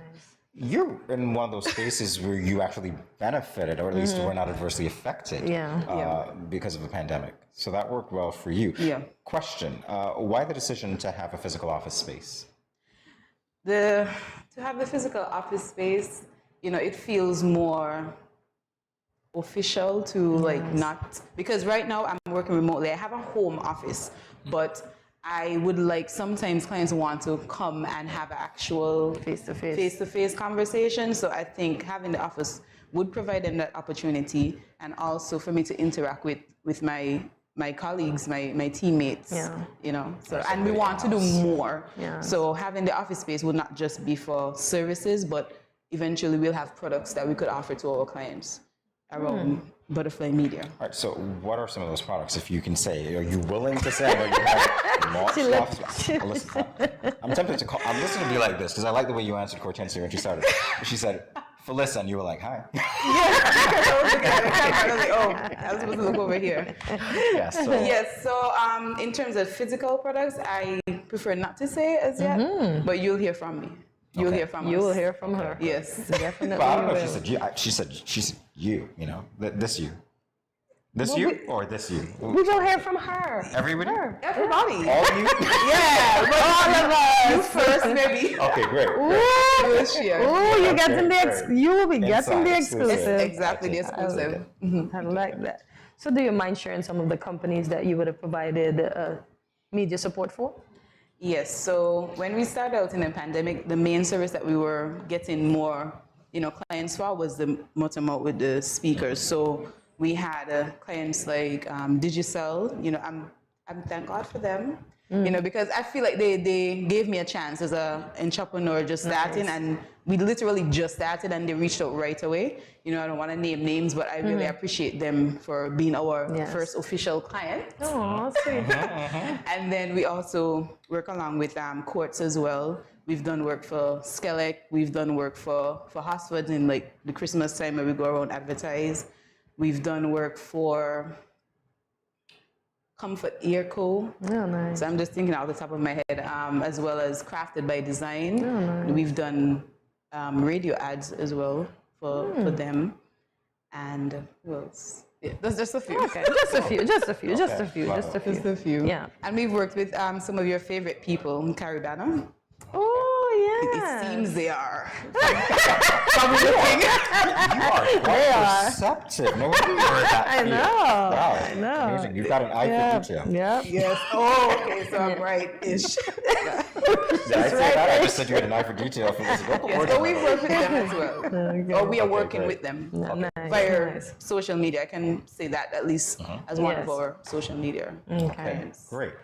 You're in one of those spaces where you actually benefited, or at least were not adversely affected because of the pandemic. So that worked well for you. Yeah. Question, why the decision to have a physical office space? To have the physical office space, you know, it feels more official to like not, because right now I'm working remotely. I have a home office, but I would like sometimes clients want to come and have an actual face-to-face conversation. So I think having the office would provide them that opportunity, and also for me to interact with my my colleagues, my teammates, you know. So, That's and we want to do more. Yeah. So having the office space would not just be for services, but eventually we'll have products that we could offer to our clients around Butterfly Media. All right, so what are some of those products, if you can say? Are you willing to say? Or you have listen, I'm tempted to call. I'm just going to be like this, because I like the way you answered Hortensia when she started. She said, Felissa, and you were like, hi. I was supposed to look over here. Yeah, so. Yes, so in terms of physical products, I prefer not to say as yet, but you'll hear from me. You'll hear from us. You will hear from her. Yes. Definitely. But I don't know if she said you, you know, this you. This Well, you or this you? We will hear from her. Everybody? Everybody. All of you? Yeah, but all of us. You first, maybe. Okay, great. We'll share. Ooh, you're getting you will be getting the Exclusive. exclusive. Exactly, the exclusive. I like that. So do you mind sharing some of the companies that you would have provided media support for? Yes, so when we started out in the pandemic, the main service that we were getting more, you know, clients for was the bottom-out with the speakers. So we had clients like Digicel, you know, I'm thank God for them, you know, because I feel like they gave me a chance as an entrepreneur just starting, and we literally just started and they reached out right away. You know, I don't want to name names, but I really appreciate them for being our first official client. Oh, sweet. And then we also work along with courts as well. We've done work for Skelec. We've done work for hospitals in like the Christmas time where we go around advertise. We've done work for Comfort Ear Co. Oh, nice. So I'm just thinking off the top of my head, as well as Crafted by Design. Oh, nice. We've done radio ads as well for them. And who else? Yeah, that's just a few. Okay, just a few. Yeah. And we've worked with some of your favorite people, Caribana. Oh, yeah. It seems they are. You are quite perceptive. No wonder you were that I fear. know. Wow. I know. Amazing. You've got an eye for detail. Yeah. Yes. Oh, okay. So I'm right-ish. Did I say that? I just said you had an eye for detail for this vocal Yes, but we've worked with them as well. Or we are working with them via social media. I can say that at least as one of our social media clients. Great.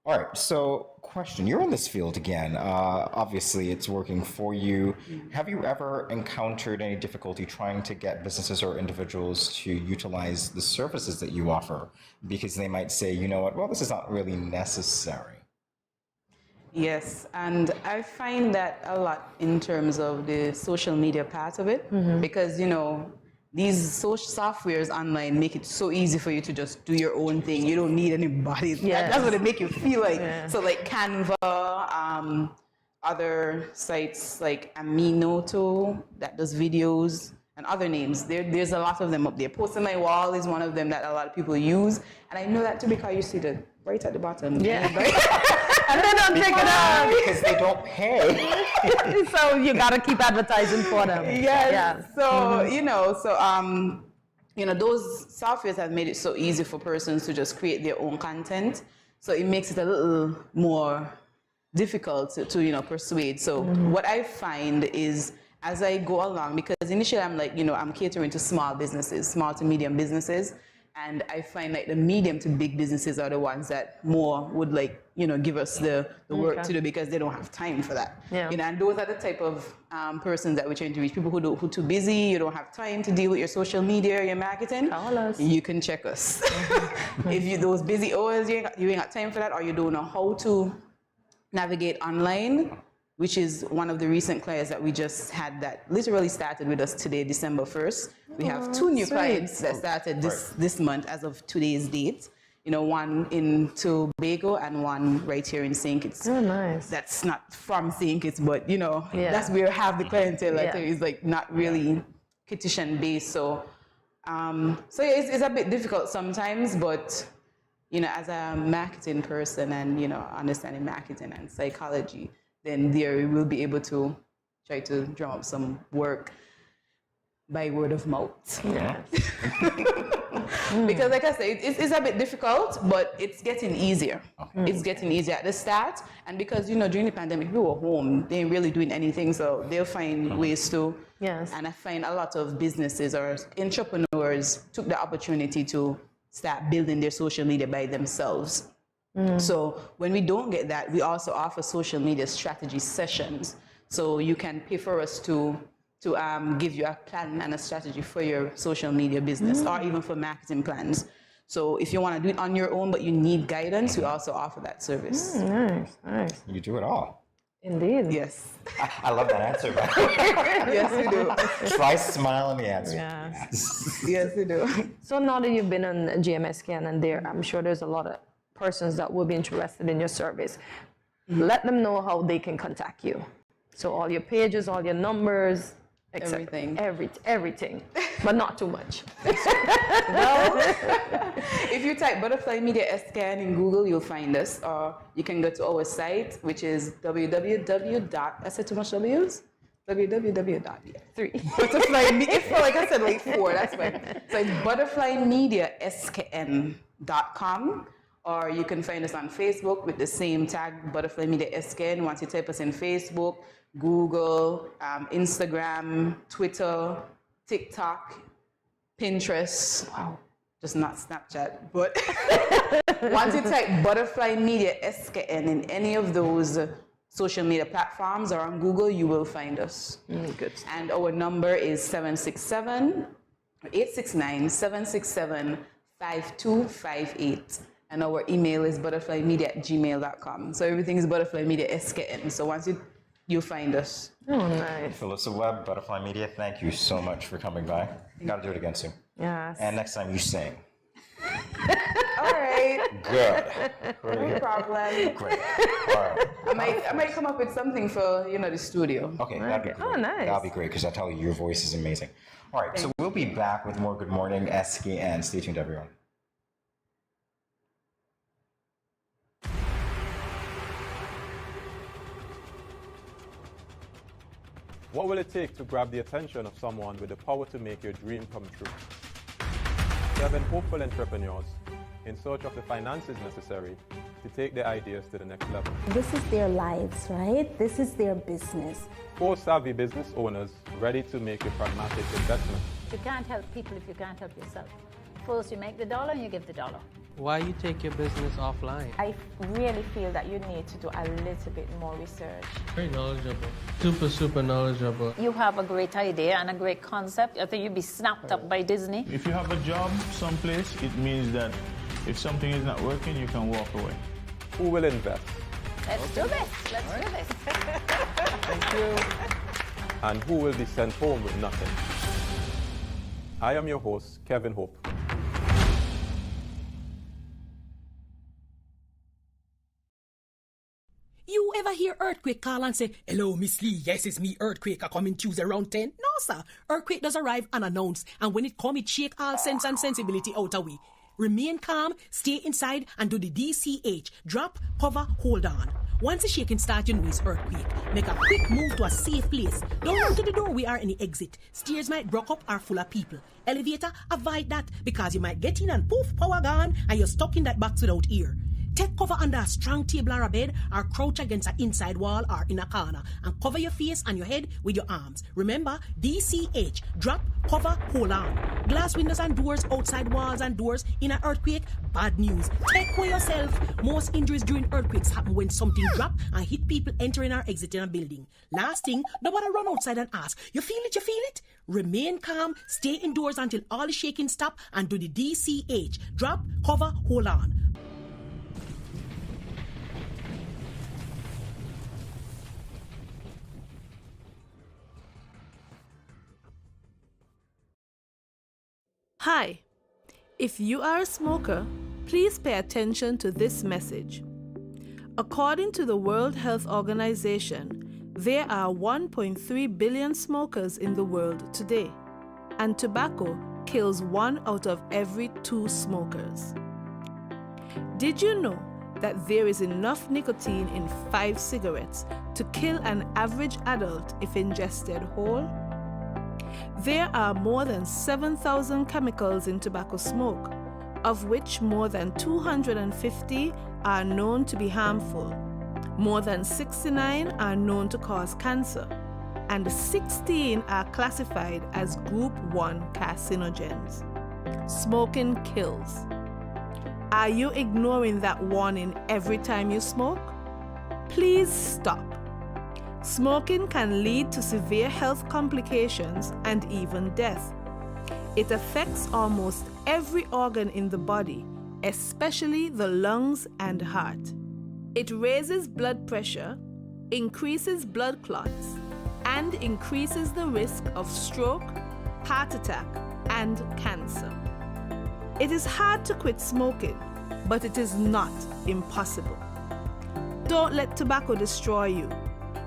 All right, so question. You're in this field again. Obviously, it's working for you. Have you ever encountered any difficulty trying to get businesses or individuals to utilize the services that you offer? Because they might say, you know what, well, this is not really necessary. Yes, and I find that a lot in terms of the social media part of it, because, you know, these social softwares online make it so easy for you to just do your own thing. You don't need anybody. Yes. That's what it make you feel like. So like Canva, other sites like Aminoto that does videos, and other names. There's a lot of them up there. Post on My Wall is one of them that a lot of people use. And I know that too because you see the right at the bottom. Yeah. And they don't take it out. Because they don't pay. So you got to keep advertising for them. Yes. Yeah. So, you know, those softwares have made it so easy for persons to just create their own content. So it makes it a little more difficult to you know, persuade. So what I find is as I go along, because initially I'm like, you know, I'm catering to small businesses, small to medium businesses. And I find like the medium to big businesses are the ones that more would like, you know, give us the work to do because they don't have time for that. Yeah. You know, and those are the type of persons that we're trying to reach. People who are too busy, you don't have time to deal with your social media, your marketing. Call us. You can check us. If you those busy hours, you ain't got time for that, or you don't know how to navigate online, which is one of the recent clients that we just had that literally started with us today, December 1st. We have 2 new clients that started this month as of today's date. You know, one in Tobago and one right here in St. Kitts. Oh, nice. That's not from St. Kitts, but you know, that's where half the clientele is like not really Kittitian based. So, it's a bit difficult sometimes, but you know, as a marketing person and, you know, understanding marketing and psychology, then there we will be able to try to drum up some work by word of mouth. Yeah. Because like I said, it's a bit difficult, but it's getting easier. It's getting easier at the start. And because, you know, during the pandemic, we were home. They ain't really doing anything, so they'll find ways to. Yes. And I find a lot of businesses or entrepreneurs took the opportunity to start building their social media by themselves. So when we don't get that, we also offer social media strategy sessions. So you can pay for us to give you a plan and a strategy for your social media business, or even for marketing plans. So if you want to do it on your own, but you need guidance, we also offer that service. Nice, nice. You do it all. Indeed. Yes. I love that answer. Yes, we do. Try smile in the answer. Yes. Yes, we do. So now that you've been on GMSKN and there, I'm sure there's a lot of persons that will be interested in your service. Let them know how they can contact you. So all your pages, all your numbers, Everything. Everything, but not too much. Well, if you type Butterfly Media SKN in Google, you'll find us. Or you can go to our site, which is I said too much W's? Butterfly Media, like I said, like 4, that's fine. So it's butterflymediaskn.com. Or you can find us on Facebook with the same tag, Butterfly Media SKN. Once you type us in Facebook, Google, Instagram, Twitter, TikTok, Pinterest. Wow. Just not Snapchat. But once you type Butterfly Media SKN in any of those social media platforms or on Google, you will find us. Good. And our number is 869-767-5258. And our email is butterflymedia@gmail.com. So everything is Butterfly Media SKN. So once you find us. Oh, nice. Phyllis Webb, Butterfly Media, thank you so much for coming by. You got to do it again soon. Yes. And next time you sing. All right. Good. No problem. Great. All right. I might come up with something for the studio. Okay, that'd be great. Oh, nice. That'll be great because I tell you, your voice is amazing. All right, so we'll be back with more Good Morning SKN. Stay tuned, everyone. What will it take to grab the attention of someone with the power to make your dream come true? 7 hopeful entrepreneurs in search of the finances necessary to take their ideas to the next level. This is their lives, right? This is their business. 4 savvy business owners ready to make a pragmatic investment. You can't help people if you can't help yourself. First, you make the dollar and you give the dollar. Why you take your business offline? I really feel that you need to do a little bit more research. Very knowledgeable. Super knowledgeable. You have a great idea and a great concept. I think you'd be snapped up by Disney. If you have a job someplace, it means that if something is not working, you can walk away. Who will invest? Let's do this. Let's do this. Thank you. And who will be sent home with nothing? I am your host, Kevin Hope. You ever hear Earthquake call and say, "Hello, Miss Lee, yes, it's me, Earthquake, I coming Tuesday around 10? No, sir. Earthquake does arrive unannounced, and when it come, it shake all sense and sensibility out of we. Remain calm, stay inside, and do the DCH. Drop, cover, hold on. Once the shaking starts, you know it's earthquake. Make a quick move to a safe place. Don't run to the door, we are in the exit. Stairs might block up or full of people. Elevator, avoid that, because you might get in and poof, power gone, and you're stuck in that box without ear. Take cover under a strong table or a bed, or crouch against an inside wall or in a corner, and cover your face and your head with your arms. Remember, DCH, drop, cover, hold on. Glass windows and doors, outside walls and doors in an earthquake, bad news. Take care yourself. Most injuries during earthquakes happen when something drop and hit people entering or exiting a building. Last thing, nobody run outside and ask, you feel it, you feel it? Remain calm, stay indoors until all the shaking stop, and do the DCH, drop, cover, hold on. Hi. If you are a smoker, please pay attention to this message. According to the World Health Organization, there are 1.3 billion smokers in the world today, and tobacco kills 1 out of every 2 smokers. Did you know that there is enough nicotine in 5 cigarettes to kill an average adult if ingested whole? There are more than 7,000 chemicals in tobacco smoke, of which more than 250 are known to be harmful. More than 69 are known to cause cancer, and 16 are classified as Group 1 carcinogens. Smoking kills. Are you ignoring that warning every time you smoke? Please stop. Smoking can lead to severe health complications and even death. It affects almost every organ in the body, especially the lungs and heart. It raises blood pressure, increases blood clots, and increases the risk of stroke, heart attack, and cancer. It is hard to quit smoking, but it is not impossible. Don't let tobacco destroy you.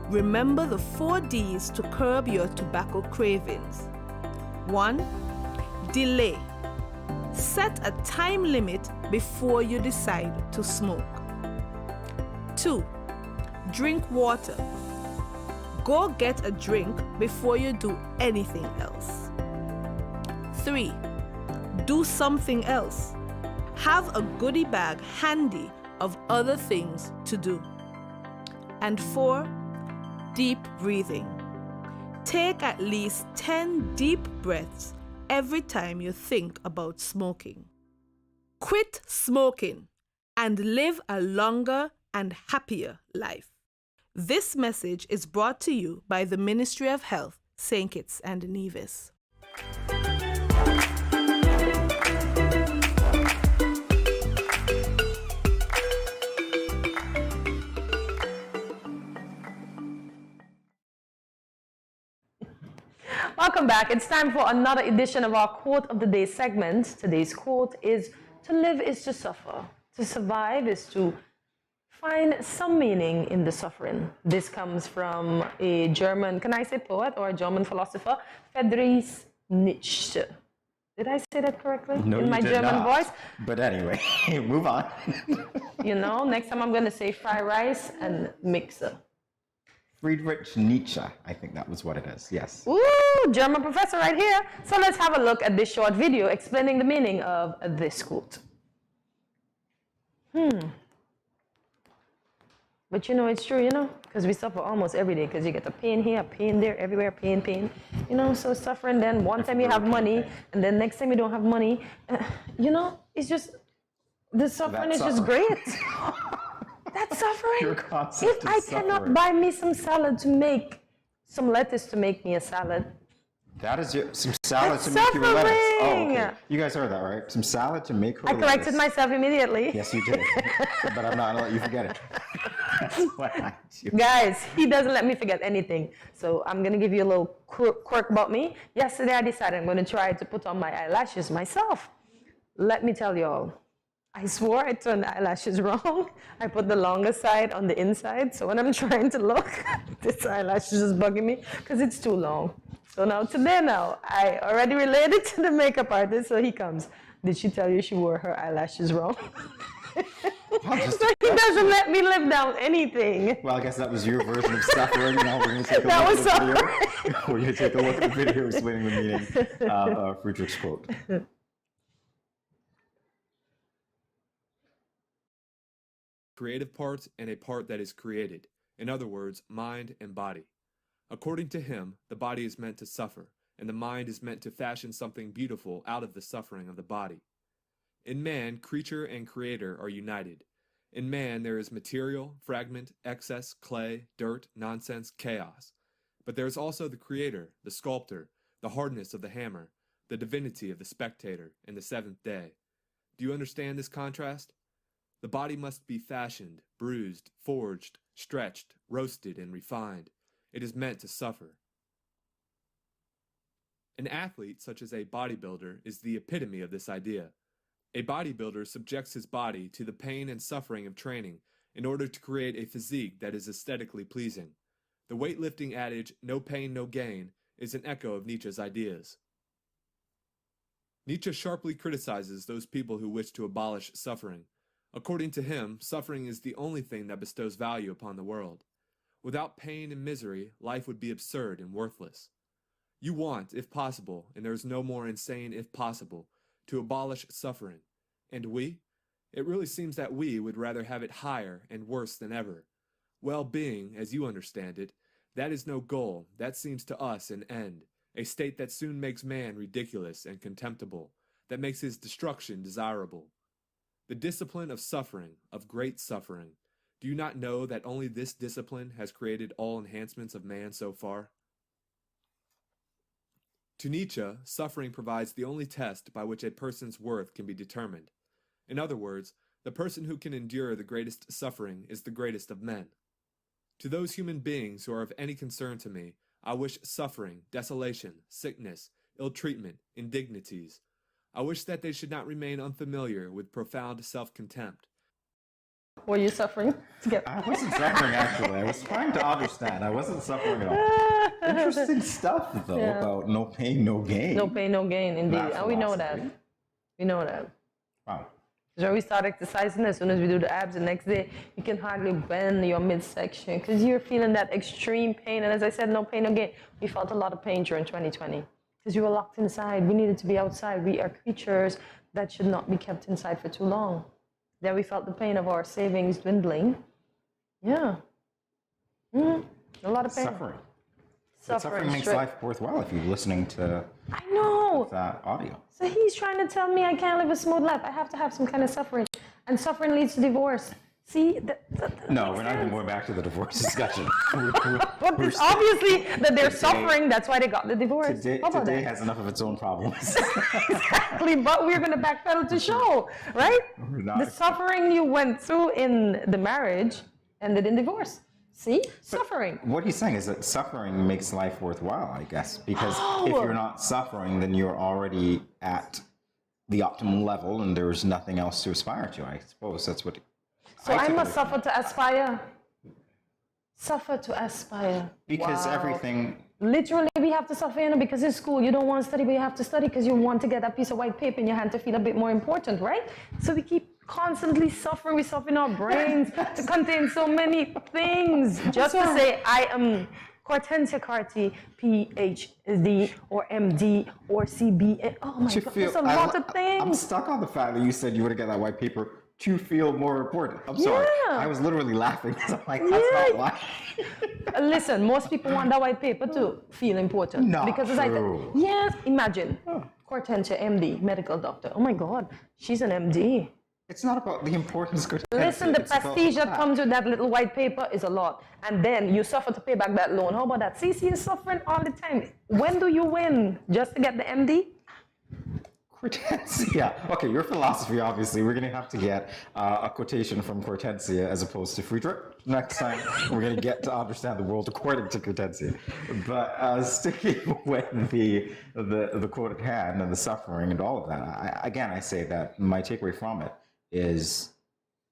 Remember the 4 Ds to curb your tobacco cravings. 1. Delay. Set a time limit before you decide to smoke. 2. Drink water. Go get a drink before you do anything else. 3. Do something else. Have a goodie bag handy of other things to do. And 4. Deep breathing. Take at least 10 deep breaths every time you think about smoking. Quit smoking and live a longer and happier life. This message is brought to you by the Ministry of Health, St. Kitts and Nevis. Welcome back. It's time for another edition of our Quote of the Day segment. Today's quote is, "To live is to suffer. To survive is to find some meaning in the suffering." This comes from a German, can I say poet, or a German philosopher, Friedrich Nietzsche. Did I say that correctly? No, in you my did German not. voice? But anyway, move on. You know, next time I'm going to say fried rice and mixer. Friedrich Nietzsche, I think that was what it is, yes. Ooh, German professor right here. So let's have a look at this short video explaining the meaning of this quote. But you know, it's true, you know, because we suffer almost every day, because you get a pain here, a pain there, everywhere, pain. You know, so suffering, then one time you have money, and then next time you don't have money. You know, it's just, the suffering is just great. That's suffering. Your concept If I of cannot suffering. buy me some salad to make, some lettuce to make me a salad. That is some salad That's to make you a lettuce. Oh, suffering. okay. You guys heard that, right? Some salad to make her I a corrected lettuce. myself immediately. Yes, you did. But I'm not going to let you forget it. That's what I do. Guys, he doesn't let me forget anything. So I'm going to give you a little quirk about me. Yesterday I decided I'm going to try to put on my eyelashes myself. Let me tell you all, I swore I turned the eyelashes wrong. I put the longer side on the inside. So when I'm trying to look, this eyelash is just bugging me because it's too long. So today I already related to the makeup artist, so he comes. Did she tell you she wore her eyelashes wrong? So he doesn't let me live down anything. Well, I guess that was your version of suffering. Now we're going to take a That look was at the video. We're going to take a look at the video explaining the meaning of Friedrich's quote. Creative part and a part that is created. In other words, mind and body. According to him, the body is meant to suffer, and the mind is meant to fashion something beautiful out of the suffering of the body. In man, creature and creator are united. In man, there is material, fragment, excess, clay, dirt, nonsense, chaos. But there is also the creator, the sculptor, the hardness of the hammer, the divinity of the spectator, and the seventh day. Do you understand this contrast? The body must be fashioned, bruised, forged, stretched, roasted, and refined. It is meant to suffer. An athlete, such as a bodybuilder, is the epitome of this idea. A bodybuilder subjects his body to the pain and suffering of training in order to create a physique that is aesthetically pleasing. The weightlifting adage, "no pain, no gain," is an echo of Nietzsche's ideas. Nietzsche sharply criticizes those people who wish to abolish suffering. According to him, suffering is the only thing that bestows value upon the world. Without pain and misery, life would be absurd and worthless. You want, if possible, and there is no more insane if possible, to abolish suffering. And we? It really seems that we would rather have it higher and worse than ever. Well-being, as you understand it, that is no goal, that seems to us an end, a state that soon makes man ridiculous and contemptible, that makes his destruction desirable. The discipline of suffering, of great suffering. Do you not know that only this discipline has created all enhancements of man so far? To Nietzsche, suffering provides the only test by which a person's worth can be determined. In other words, the person who can endure the greatest suffering is the greatest of men. To those human beings who are of any concern to me, I wish suffering, desolation, sickness, ill-treatment, indignities. I wish that they should not remain unfamiliar with profound self-contempt. Were you suffering? I wasn't suffering, actually. I was trying to understand. I wasn't suffering at all. Interesting stuff, though, about no pain, no gain. No pain, no gain, indeed. That And we know philosophy. that. We know that. Wow. So we start exercising, as soon as we do the abs, the next day, you can hardly bend your midsection because you're feeling that extreme pain. And as I said, no pain, no gain. We felt a lot of pain during 2020 because you were locked inside. We needed to be outside. We are creatures that should not be kept inside for too long. Then we felt the pain of our savings dwindling. Yeah. A lot of pain. Suffering. Suffering makes straight. life worthwhile if you're listening to I know. that audio. So he's trying to tell me I can't live a smooth life. I have to have some kind of suffering. And suffering leads to divorce. See? No, we're not even going back to the divorce discussion. But it's obviously that they're suffering. That's why they got the divorce. Today has enough of its own problems. Exactly. But we're going to backpedal to show, right? We're not. The suffering you went through in the marriage ended in divorce. See? Suffering. What he's saying is that suffering makes life worthwhile, I guess, because if you're not suffering, then you're already at the optimal level and there's nothing else to aspire to. I suppose that's what. So I must suffer to aspire. Suffer to aspire. Because Wow. everything. Literally, we have to suffer, because in school you don't want to study, but you have to study because you want to get that piece of white paper in your hand to feel a bit more important, right? So we keep constantly suffering. We suffer in our brains to contain so many things. Just to say, I am Hortensia Carty, PhD or MD or CBA. Oh my God, there's a lot of things. I'm stuck on the fact that you said you were to get that white paper to feel more important. I'm sorry. Yeah. I was literally laughing because I'm like, that's not why. Listen, most people want that white paper to feel important. Not because it's true. like, yes, imagine. Hortensia, MD, medical doctor. Oh my God, she's an MD. It's not about the importance. Listen, the It's about prestige that fact. comes with that little white paper is a lot. And then you suffer to pay back that loan. How about that? CC is suffering all the time. When do you win? Just to get the MD? Hortensia. Okay, your philosophy, obviously, we're going to have to get a quotation from Hortensia as opposed to Friedrich. Next time, we're going to get to understand the world according to Hortensia. But sticking with the quote at hand and the suffering and all of that, I say that my takeaway from it is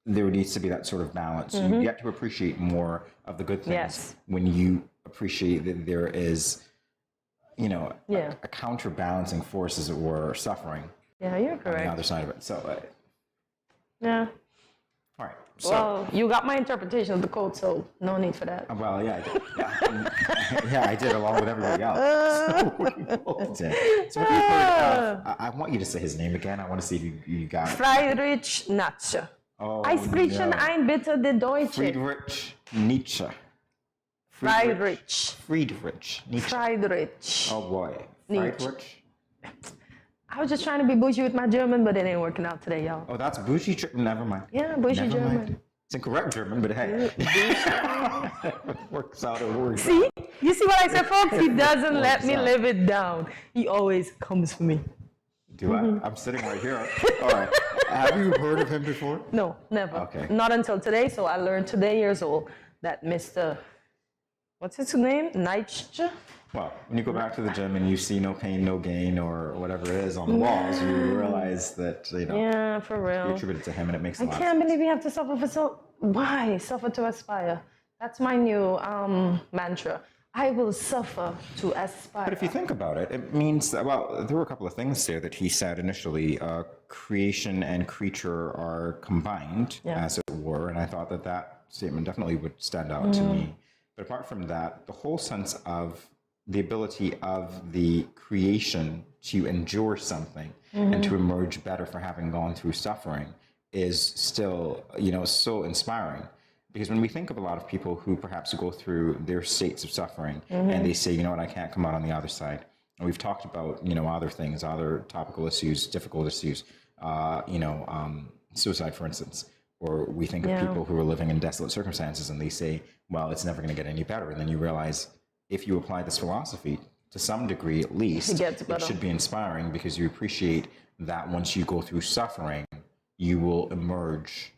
there needs to be that sort of balance. Mhm. You get to appreciate more of the good things Yes. when you appreciate that there is, Yeah. a counterbalancing force, as it were, suffering Yeah, you're on the correct. other side of it. So, Yeah. all right. So, Well, you got my interpretation of the code, so no need for that. well, yeah, I did. Yeah, I did along with everybody else. So we both did. So, have you heard of, I want you to say his name again. I want to see if you got it. Friedrich Nietzsche. Oh, I sprechen no. ein bitte de Deutsche. Friedrich Nietzsche. Friedrich. Friedrich Nietzsche. Friedrich. Oh boy. Nietzsche. Friedrich. I was just trying to be bougie with my German, but it ain't working out today, y'all. Oh, that's bougie German. Never mind. Yeah, bougie Never German. mind. It's incorrect German, but hey. It works out. It works See? out. You see what I said, folks? He doesn't let Works me out. live it down. He always comes for me. Do I? I'm sitting right here. All right. Have you heard of him before? No, never. Okay. Not until today. So I learned today years old that Mr. What's his name? Nietzsche? Well, when you go back to the gym and you see no pain, no gain, or whatever it is on the walls, you realize that, Yeah, for you real. attribute it to him, and it makes a I lot of can't sense. believe we have to suffer for so. Why suffer to aspire? That's my new mantra. I will suffer to aspire. But if you think about it, it means that, well, there were a couple of things there that he said initially. Creation and creature are combined, Yeah. as it were, and I thought that statement definitely would stand out to me. But apart from that, the whole sense of the ability of the creation to endure something and to emerge better for having gone through suffering is still, so inspiring. Because when we think of a lot of people who perhaps go through their states of suffering and they say, you know what, I can't come out on the other side. And we've talked about, other things, other topical issues, difficult issues, suicide, for instance, or we think of Yeah. people who are living in desolate circumstances and they say, well, it's never going to get any better. And then you realize if you apply this philosophy to some degree, at least, gets it better. should be inspiring because you appreciate that once you go through suffering, you will emerge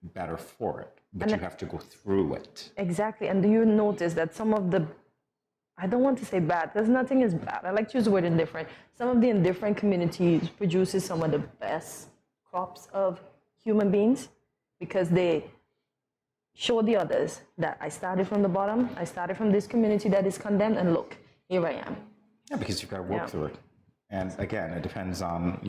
better for it, but And you have to go through it. Exactly. And do you notice that some of the, I don't want to say bad, because nothing is bad. I like to use the word indifferent. Some of the indifferent communities produces some of the best crops of human beings because they show the others that I started from the bottom, I started from this community that is condemned, and look, here I am. Yeah, because you've got to work Yeah. through it. And again, it depends on,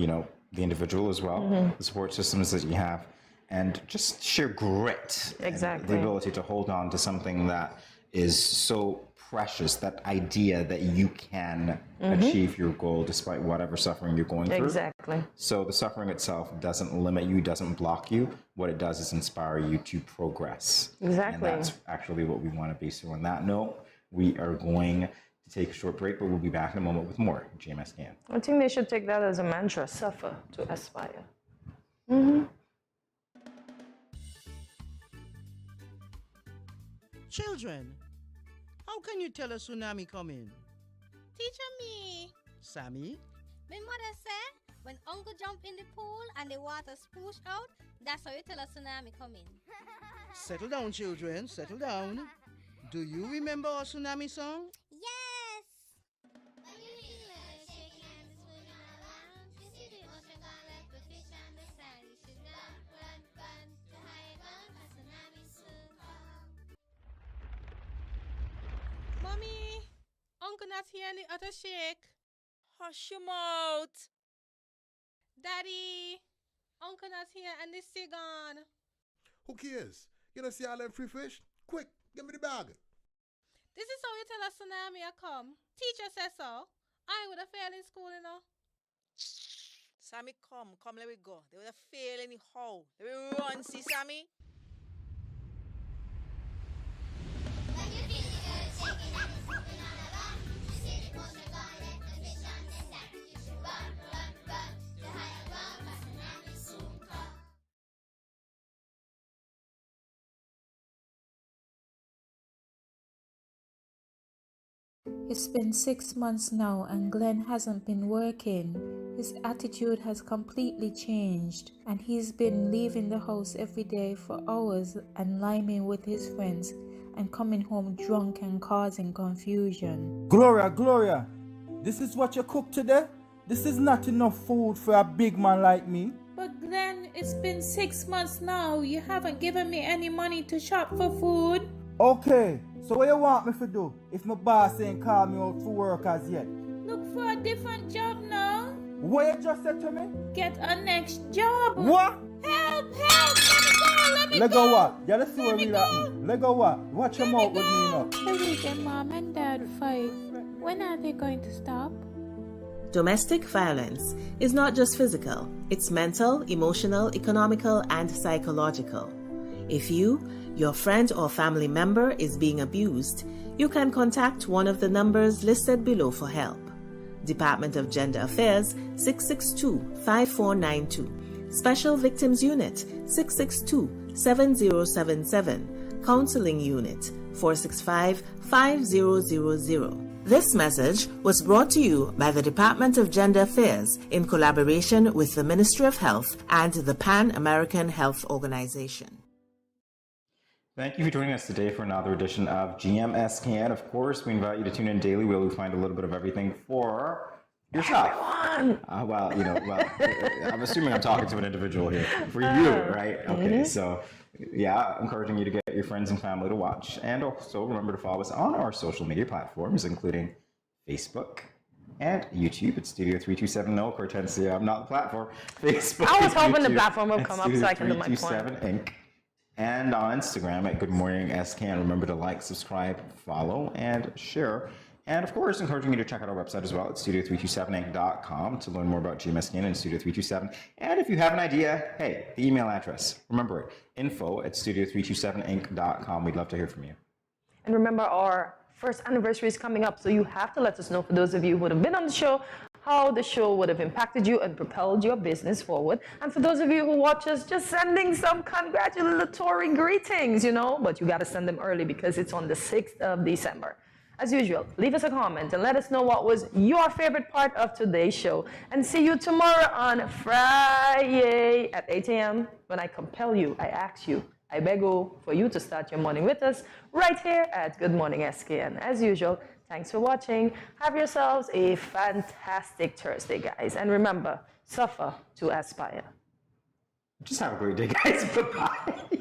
the individual as well, Mhm. the support systems that you have, and just sheer grit. and Exactly. the ability to hold on to something that is so precious, that idea that you can Mhm. achieve your goal despite whatever suffering you're going through. Exactly. So the suffering itself doesn't limit you, doesn't block you. What it does is inspire you to progress. Exactly. And that's actually what we want to be. So on that note, we are going to take a short break, but we'll be back in a moment with more GMS Scan. I think they should take that as a mantra, suffer to aspire. Mm-hmm. Children, how can you tell a tsunami coming? Teacher me. Sammy? My mother said when uncle jump in the pool and the water spoosh out, that's how you tell a tsunami coming. Settle down, children, settle down. Do you remember our tsunami song? Yes. Mommy, Uncle not here and the other shake. Hush your mouth. Daddy, Uncle not here and the sea gone. Who cares? You don't see all them free fish? Quick, give me the bag. This is how you tell a tsunami a come. Teacher says so. I would have failed in school, you know. Sammy, come, let me go. They would have failed anyhow. Let me run, see Sammy. It's been 6 months now and Glenn hasn't been working. His attitude has completely changed and he's been leaving the house every day for hours and liming with his friends and coming home drunk and causing confusion. Gloria, this is what you cook today? This is not enough food for a big man like me. But Glenn, it's been 6 months now. You haven't given me any money to shop for food. Okay, so what you want me to do if my boss ain't called me out for work as yet? Look for a different job now. What you just said to me? Get a next job. What? Help! Let me Let go! go what? Yeah, let's see what really happened. Let go what? Watch your mouth with me now. The weekend mom and dad fight. When are they going to stop? Domestic violence is not just physical, it's mental, emotional, economical, and psychological. If you, your friend or family member is being abused, you can contact one of the numbers listed below for help. Department of Gender Affairs 662-5492, Special Victims Unit 662-7077, Counseling Unit 465-5000. This message was brought to you by the Department of Gender Affairs in collaboration with the Ministry of Health and the Pan American Health Organization. Thank you for joining us today for another edition of GMS Scan. Of course, we invite you to tune in daily where we find a little bit of everything for yourself. Everyone. I'm assuming I'm talking to an individual here. For you, right? Okay, so yeah, encouraging you to get your friends and family to watch. And also remember to follow us on our social media platforms, including Facebook and YouTube. It's Studio 327. No, Cortensia, I'm not the platform. Facebook. I was hoping the YouTube, platform would and come up so I can do my point. Studio 327 Inc. And on Instagram at Good Morning SKN. Remember to like, subscribe, follow, and share. And of course, encouraging you to check out our website as well at st.kitts.com to learn more about GMS Scan and Studio 327. And if you have an idea, hey, the email address, remember it, info@studio327inc.com. We'd love to hear from you. And remember, our first anniversary is coming up, so you have to let us know for those of you who have been on the show how the show would have impacted you and propelled your business forward. And for those of you who watch us, just sending some congratulatory greetings, but you got to send them early because it's on the 6th of December. As usual, leave us a comment and let us know what was your favorite part of today's show. And see you tomorrow on Friday at 8 a.m. when I compel you, I ask you, I beg you for you to start your morning with us right here at Good Morning SKN. As usual, thanks for watching. Have yourselves a fantastic Thursday, guys. And remember, suffer to aspire. Just have a great day, guys. Bye-bye.